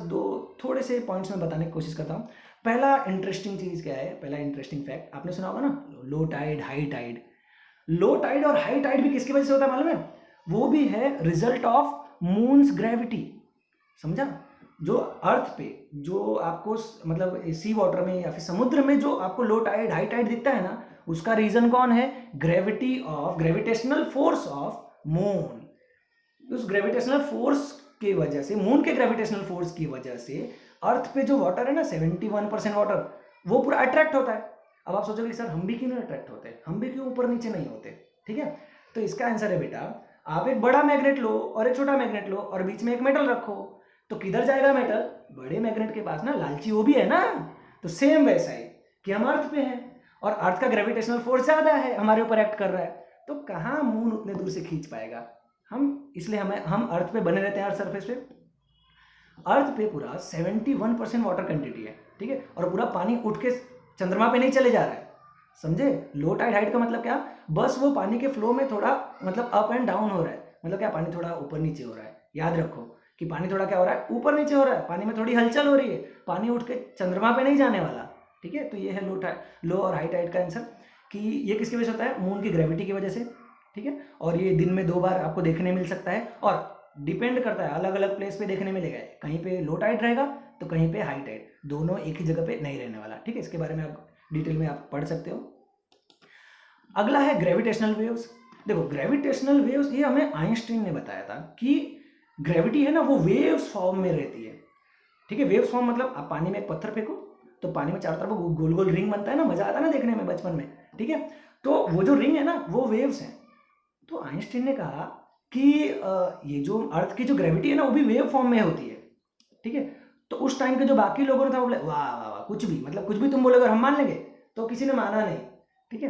थोड़े से पॉइंट्स में बताने की कोशिश करता हूँ। पहला इंटरेस्टिंग चीज़ क्या है, पहला इंटरेस्टिंग फैक्ट आपने सुना होगा ना, low tide high tide. Low tide और हाई टाइड भी किसकी वजह से होता है मालूम है? वो भी है रिजल्ट ऑफ मून्स ग्रेविटी। समझा? जो अर्थ पे जो आपको मतलब सी वाटर में या फिर समुद्र में जो आपको लो टाइड हाई टाइड दिखता है ना, उसका रीजन कौन है? Gravitational force of moon. उस ग्रेविटेशनल फोर्स की वजह से, मून के ग्रेविटेशनल फोर्स की वजह से अर्थ पे जो वाटर है ना 71% वाटर, वो पूरा अट्रैक्ट होता है। अब आप सोचोगे सर हम भी क्यों नहीं अट्रैक्ट होते, हम भी क्यों ऊपर नीचे नहीं होते? ठीक है, तो इसका आंसर है बेटा, आप एक बड़ा मैग्नेट लो और एक छोटा मैग्नेट लो और बीच में एक मेटल रखो, तो किधर जाएगा मेटल? बड़े मैग्नेट के पास ना, लालची वो भी है ना। तो सेम वैसा है कि हम अर्थ पे हैं और अर्थ का ग्रेविटेशनल फोर्स ज़्यादा है, हमारे ऊपर एक्ट कर रहा है, तो कहाँ मून उतने दूर से खींच पाएगा इसलिए हम अर्थ पे बने रहते हैं, अर्थ सरफेस पे। अर्थ पे पूरा 71% वाटर क्वांटिटी है। ठीक है, और पूरा पानी उठ के चंद्रमा पे नहीं चले जा रहा है। समझे? लो टाइड हाइट का मतलब क्या? बस वो पानी के फ्लो में थोड़ा मतलब अप एंड डाउन हो रहा है। मतलब क्या, पानी थोड़ा ऊपर नीचे हो रहा है। याद रखो कि पानी थोड़ा क्या हो रहा है, ऊपर नीचे हो रहा है, पानी में थोड़ी हलचल हो रही है, पानी उठ के चंद्रमा पे नहीं जाने वाला। ठीक है, तो ये है लो और हाई टाइड का आंसर, कि ये किसकी वजह से होता है? मून की ग्रेविटी की वजह से। ठीक है, और ये दिन में 2 बार आपको देखने मिल सकता है, और डिपेंड करता है अलग अलग प्लेस पे देखने मिलेगा। कहीं पे लो टाइड रहेगा तो कहीं पे हाई टाइड, दोनों एक ही जगह पे नहीं रहने वाला। ठीक है, इसके बारे में आप डिटेल में आप पढ़ सकते हो। अगला है ग्रेविटेशनल वेव्स। देखो, ग्रेविटेशनल वेव्स ये हमें आइंस्टीन ने बताया था कि ग्रेविटी है ना वो वेव्स फॉर्म में रहती है। ठीक है, वेव्स फॉर्म मतलब आप पानी में एक पत्थर फेंको तो पानी में चारों तरफ गोल गोल रिंग बनता है ना, मजा आता है ना देखने में बचपन में। ठीक है, तो वो जो रिंग है ना वो वेव्स हैं। तो आइंस्टीन ने कहा कि ये जो अर्थ की जो ग्रेविटी है ना वो भी वेव फॉर्म में होती है। ठीक है, तो उस टाइम के जो बाकी लोगों ने था वो बोले वाह वाह वाह, कुछ भी मतलब कुछ भी तुम बोलोगे हम मान लेंगे, तो किसी ने माना नहीं। ठीक है,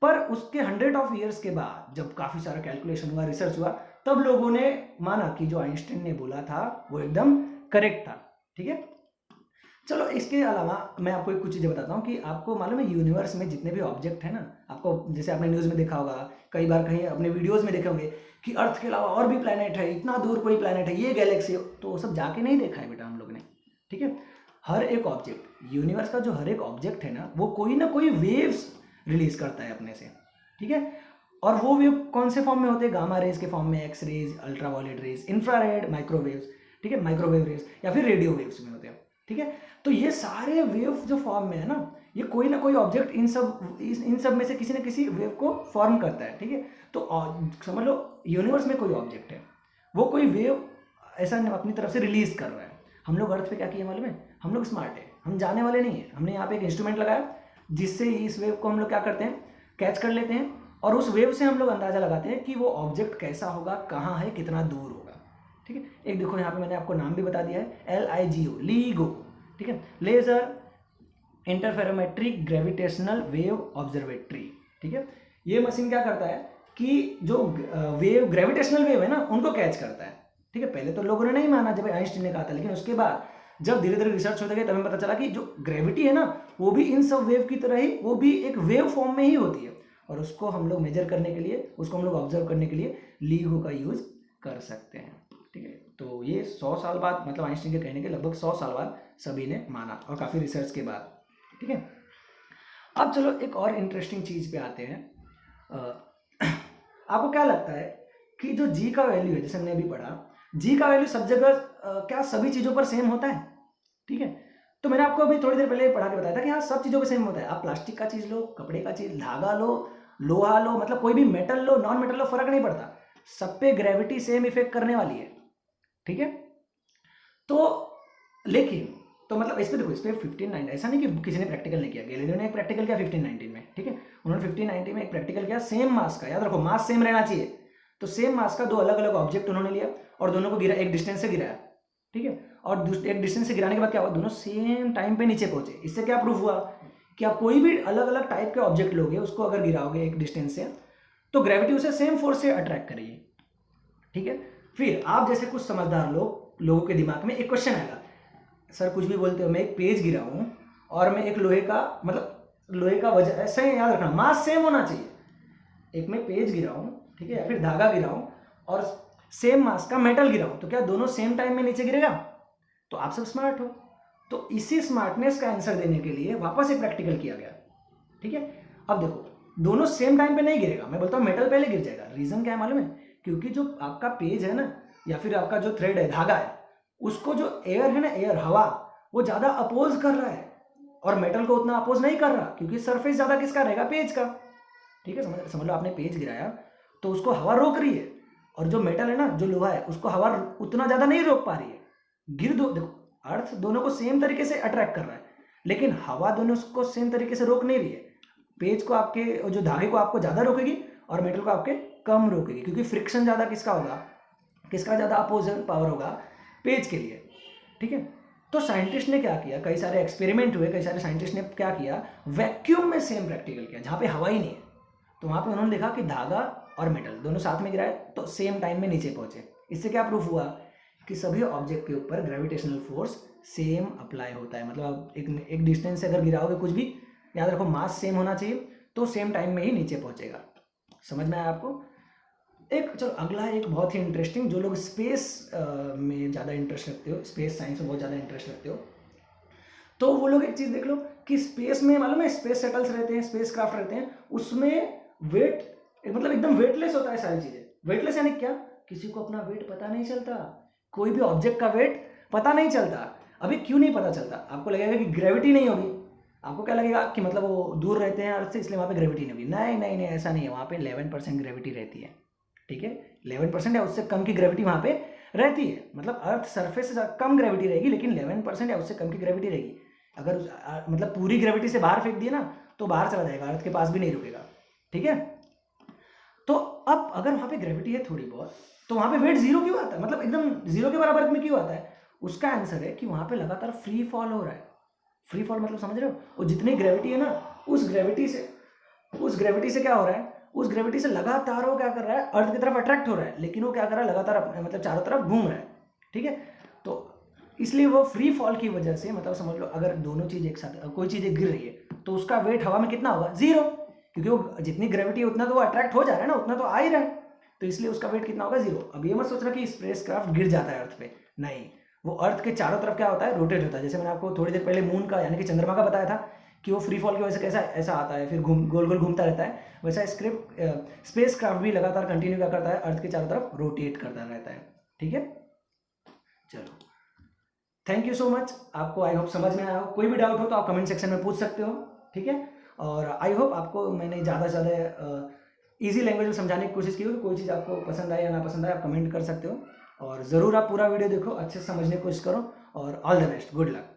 पर उसके 100 ऑफ ईयर्स के बाद जब काफ़ी सारा कैलकुलेशन हुआ, रिसर्च हुआ, तब लोगों ने माना कि जो आइंस्टीन ने बोला था वो एकदम करेक्ट था। ठीक है, चलो इसके अलावा मैं आपको कुछ चीज़ें बताता हूँ कि आपको मालूम है यूनिवर्स में जितने भी ऑब्जेक्ट है ना, आपको जैसे आपने न्यूज़ में देखा होगा, कई बार कहीं अपने वीडियोस में देखे होंगे कि अर्थ के अलावा और भी प्लैनेट है, इतना दूर कोई प्लैनेट है, ये गैलेक्सी, तो वो सब जाके नहीं देखा है बेटा हम लोग ने। ठीक है, हर एक ऑब्जेक्ट, यूनिवर्स का जो हर एक ऑब्जेक्ट है ना कोई वेव्स रिलीज करता है अपने से। ठीक है, और वो वेव कौन से फॉर्म में होते हैं? गामा रेज के फॉर्म में, X rays, ultraviolet rays, infrared, microwaves, ठीक है, माइक्रोवेव रेज, या फिर रेडियो वेव्स में होते हैं। ठीक है, तो ये सारे वेव जो फॉर्म में है ना, ये कोई ना कोई ऑब्जेक्ट इन सब में से किसी न किसी वेव को फॉर्म करता है। ठीक है, तो समझ लो यूनिवर्स में कोई ऑब्जेक्ट है, वो कोई वेव ऐसा अपनी तरफ से रिलीज कर रहा है। हम लोग अर्थ पे क्या किए मालूम है? हम लोग स्मार्ट है, हम जाने वाले नहीं है। हमने यहाँ पे एक इंस्ट्रूमेंट लगाया जिससे इस वेव को हम लोग क्या करते हैं, कैच कर लेते हैं, और उस वेव से हम लोग अंदाजा लगाते हैं कि वो ऑब्जेक्ट कैसा होगा, कहाँ है, कितना दूर होगा। ठीक है, एक देखो यहाँ पे मैंने आपको नाम भी बता दिया है, LIGO, लीगो। ठीक है, laser interferometric gravitational wave observatory. ठीक है, ये मशीन क्या करता है कि जो वेव, ग्रेविटेशनल वेव है ना, उनको कैच करता है। ठीक है, पहले तो लोगों ने नहीं माना जब आइंस्टीन ने कहा था, लेकिन उसके बाद जब धीरे धीरे रिसर्च होते गए तब हमें पता चला कि जो ग्रेविटी है ना, वो भी इन सब वेव की तरह ही, वो भी एक वेव फॉर्म में ही होती है, और उसको हम लोग मेजर करने के लिए, उसको हम लोग ऑब्जर्व करने के लिए लीगो का यूज कर सकते हैं। ठीक है, तो ये 100 साल बाद, मतलब आइंस्टीन के कहने के लगभग 100 साल बाद सभी ने माना, और काफ़ी रिसर्च के बाद। ठीक है, अब चलो एक और इंटरेस्टिंग चीज़ पे आते हैं। आपको क्या लगता है कि जो जी का वैल्यू है, जैसे हमने अभी पढ़ा, जी का वैल्यू सब जगह क्या सभी चीज़ों पर सेम होता है? ठीक है, तो मैंने आपको अभी थोड़ी देर पहले पढ़ा के बताया था कि हाँ, सब चीज़ों पे सेम होता है। आप प्लास्टिक का चीज़ लो, कपड़े का चीज़, धागा लो, लोहा लो, मतलब कोई भी मेटल लो, नॉन मेटल लो, फर्क नहीं पड़ता, सब पे ग्रेविटी सेम इफेक्ट करने वाली है। ठीक है, तो लेकिन तो मतलब इस पे देखो, इस पे 1590, ऐसा नहीं कि किसी ने प्रैक्टिकल नहीं किया। गैलीलियो ने एक प्रैक्टिकल किया 1519 में। ठीक है, उन्होंने 1590 में एक प्रैक्टिकल किया सेम मास का, याद रखो मास सेम रहना चाहिए। तो सेम मास का दो अलग अलग ऑब्जेक्ट उन्होंने लिया और दोनों को गिरा, एक डिस्टेंस से गिराया। ठीक है, और एक डिस्टेंस से गिराने के बाद क्या हुआ, दोनों सेम टाइम पे नीचे पहुंचे। इससे क्या प्रूफ हुआ कि आप कोई भी अलग अलग टाइप के ऑब्जेक्ट लोगे, उसको अगर गिराओगे एक डिस्टेंस से, तो ग्रेविटी उसे सेम फोर्स से अट्रैक्ट करेगी। ठीक है, फिर आप जैसे कुछ समझदार लोगों के दिमाग में एक क्वेश्चन आएगा, सर कुछ भी बोलते हो, मैं एक पेज गिराऊं और मैं एक लोहे का वजन, ऐसे याद रखना, मास सेम होना चाहिए। एक मैं पेज गिराऊं, ठीक है, या फिर धागा गिराऊं और सेम मास का मेटल गिराऊं, तो क्या दोनों सेम टाइम में नीचे गिरेगा? तो आप सब स्मार्ट हो। तो इसी स्मार्टनेस का आंसर देने के लिए वापस एक प्रैक्टिकल किया गया। ठीक है, अब देखो दोनों सेम टाइम पे नहीं गिरेगा, मैं बोलता हूँ मेटल पहले गिर जाएगा। रीजन क्या है मालूम है? क्योंकि जो आपका पेज है ना, या फिर आपका जो थ्रेड है, धागा है, उसको जो एयर है ना, एयर, हवा, वो ज्यादा अपोज कर रहा है, और मेटल को उतना अपोज नहीं कर रहा, क्योंकि सरफेस ज्यादा किसका रहेगा? पेज का। ठीक है, समझ लो आपने पेज गिराया तो उसको हवा रोक रही है, और जो मेटल है ना, जो लोहा है, उसको हवा उतना ज्यादा नहीं रोक पा रही है। देखो, अर्थ दोनों को सेम तरीके से अट्रैक्ट कर रहा है, लेकिन हवा दोनों को सेम तरीके से रोक नहीं रही है। पेज को आपके, जो धागे को आपको ज्यादा रोकेगी, और मेटल को आपके कम रोकेगी, क्योंकि फ्रिक्शन ज्यादा किसका होगा, किसका ज्यादा अपोजिट पावर होगा? पेज के लिए। ठीक है, तो साइंटिस्ट ने क्या किया, कई सारे एक्सपेरिमेंट हुए, कई सारे साइंटिस्ट ने क्या किया, वैक्यूम में सेम प्रैक्टिकल किया, जहाँ पे हवा ही नहीं है। तो वहाँ पे उन्होंने देखा कि धागा और मेटल दोनों साथ में गिराए तो सेम टाइम में नीचे पहुंचे। इससे क्या प्रूफ हुआ कि सभी ऑब्जेक्ट के ऊपर ग्रेविटेशनल फोर्स सेम अप्लाई होता है। मतलब आप एक डिस्टेंस से अगर गिराओगे कुछ भी, याद रखो मास सेम होना चाहिए, तो सेम टाइम में ही नीचे पहुंचेगा। समझ में आया आपको? एक चलो अगला, एक बहुत ही इंटरेस्टिंग, जो लोग स्पेस में ज़्यादा इंटरेस्ट रखते हो, स्पेस साइंस में बहुत ज़्यादा इंटरेस्ट रखते हो, तो वो लोग एक चीज़ देख लो कि स्पेस में मालूम है, स्पेस शटल्स रहते हैं, स्पेस क्राफ्ट रहते हैं, उसमें वेट, मतलब एकदम वेटलेस होता है सारी चीज़ें। वेटलेस यानी क्या? किसी को अपना वेट पता नहीं चलता, कोई भी ऑब्जेक्ट का वेट पता नहीं चलता। अभी क्यों नहीं पता चलता? आपको लगेगा कि ग्रेविटी नहीं होगी, आपको क्या लगेगा कि मतलब वो दूर रहते हैं अर्थ से, इसलिए वहाँ पे ग्रेविटी नहीं होगी। नहीं नहीं नहीं, ऐसा नहीं है, वहाँ पे 11% ग्रेविटी रहती है। ठीक है, 11% या उससे कम की ग्रेविटी वहाँ पे रहती है। मतलब अर्थ सरफेस से कम ग्रेविटी रहेगी, लेकिन 11% या उससे कम की ग्रेविटी रहेगी। अगर मतलब पूरी ग्रेविटी से बाहर फेंक दिए ना, तो बाहर चला जाएगा, अर्थ के पास भी नहीं रुकेगा। ठीक है, तो अब अगर वहाँ पे ग्रेविटी है थोड़ी बहुत, तो वहाँ पे वेट जीरो क्यों आता है, मतलब एकदम जीरो के बराबर में क्यों आता है? उसका आंसर है कि वहाँ पे लगातार फ्री फॉल हो रहा है। फ्री फॉल मतलब समझ रहे हो? और जितनी ग्रेविटी है ना, उस ग्रेविटी से क्या हो रहा है, उस ग्रेविटी से लगातार वो क्या कर रहा है, अर्थ की तरफ अट्रैक्ट हो रहा है, लेकिन वो क्या कर रहा है, लगातार मतलब चारों तरफ घूम रहा है। ठीक है, तो इसलिए वो फ्री फॉल की वजह से, मतलब समझ लो अगर दोनों चीज़ एक साथ, कोई चीज़ एक गिर रही है तो उसका वेट हवा में कितना होगा, 0, क्योंकि वो जितनी ग्रेविटी है उतना तो वो अट्रैक्ट हो जा रहा है ना, उतना तो आ ही रहा है, तो इसलिए उसका वेट कितना होगा, 0। अब ये मत सोचना कि स्पेसक्राफ्ट गिर जाता है अर्थ पे, नहीं, वो अर्थ के चारों तरफ क्या होता है, रोटेट होता है। जैसे मैंने आपको थोड़ी देर पहले मून का यानी कि चंद्रमा का बताया था कि वो फ्री फॉल की वजह से कैसा ऐसा आता है, फिर गोल गोल घूमता रहता है, वैसा स्पेस क्राफ्ट भी लगातार कंटिन्यू क्या करता है, अर्थ के चारों तरफ रोटेट करता रहता है। ठीक है, चलो, थैंक यू सो मच। आपको आई होप समझ में आया हो। कोई भी डाउट हो तो आप कमेंट सेक्शन में पूछ सकते हो, ठीक है। और आई होप आपको मैंने ज़्यादा से ज़्यादा ईजी लैंग्वेज में समझाने की कोशिश की हो। कोई चीज़ आपको पसंद आए या ना पसंद आए आप कमेंट कर सकते हो, और ज़रूर आप पूरा वीडियो देखो, अच्छे से समझने की कोशिश करो, और all the best, good luck.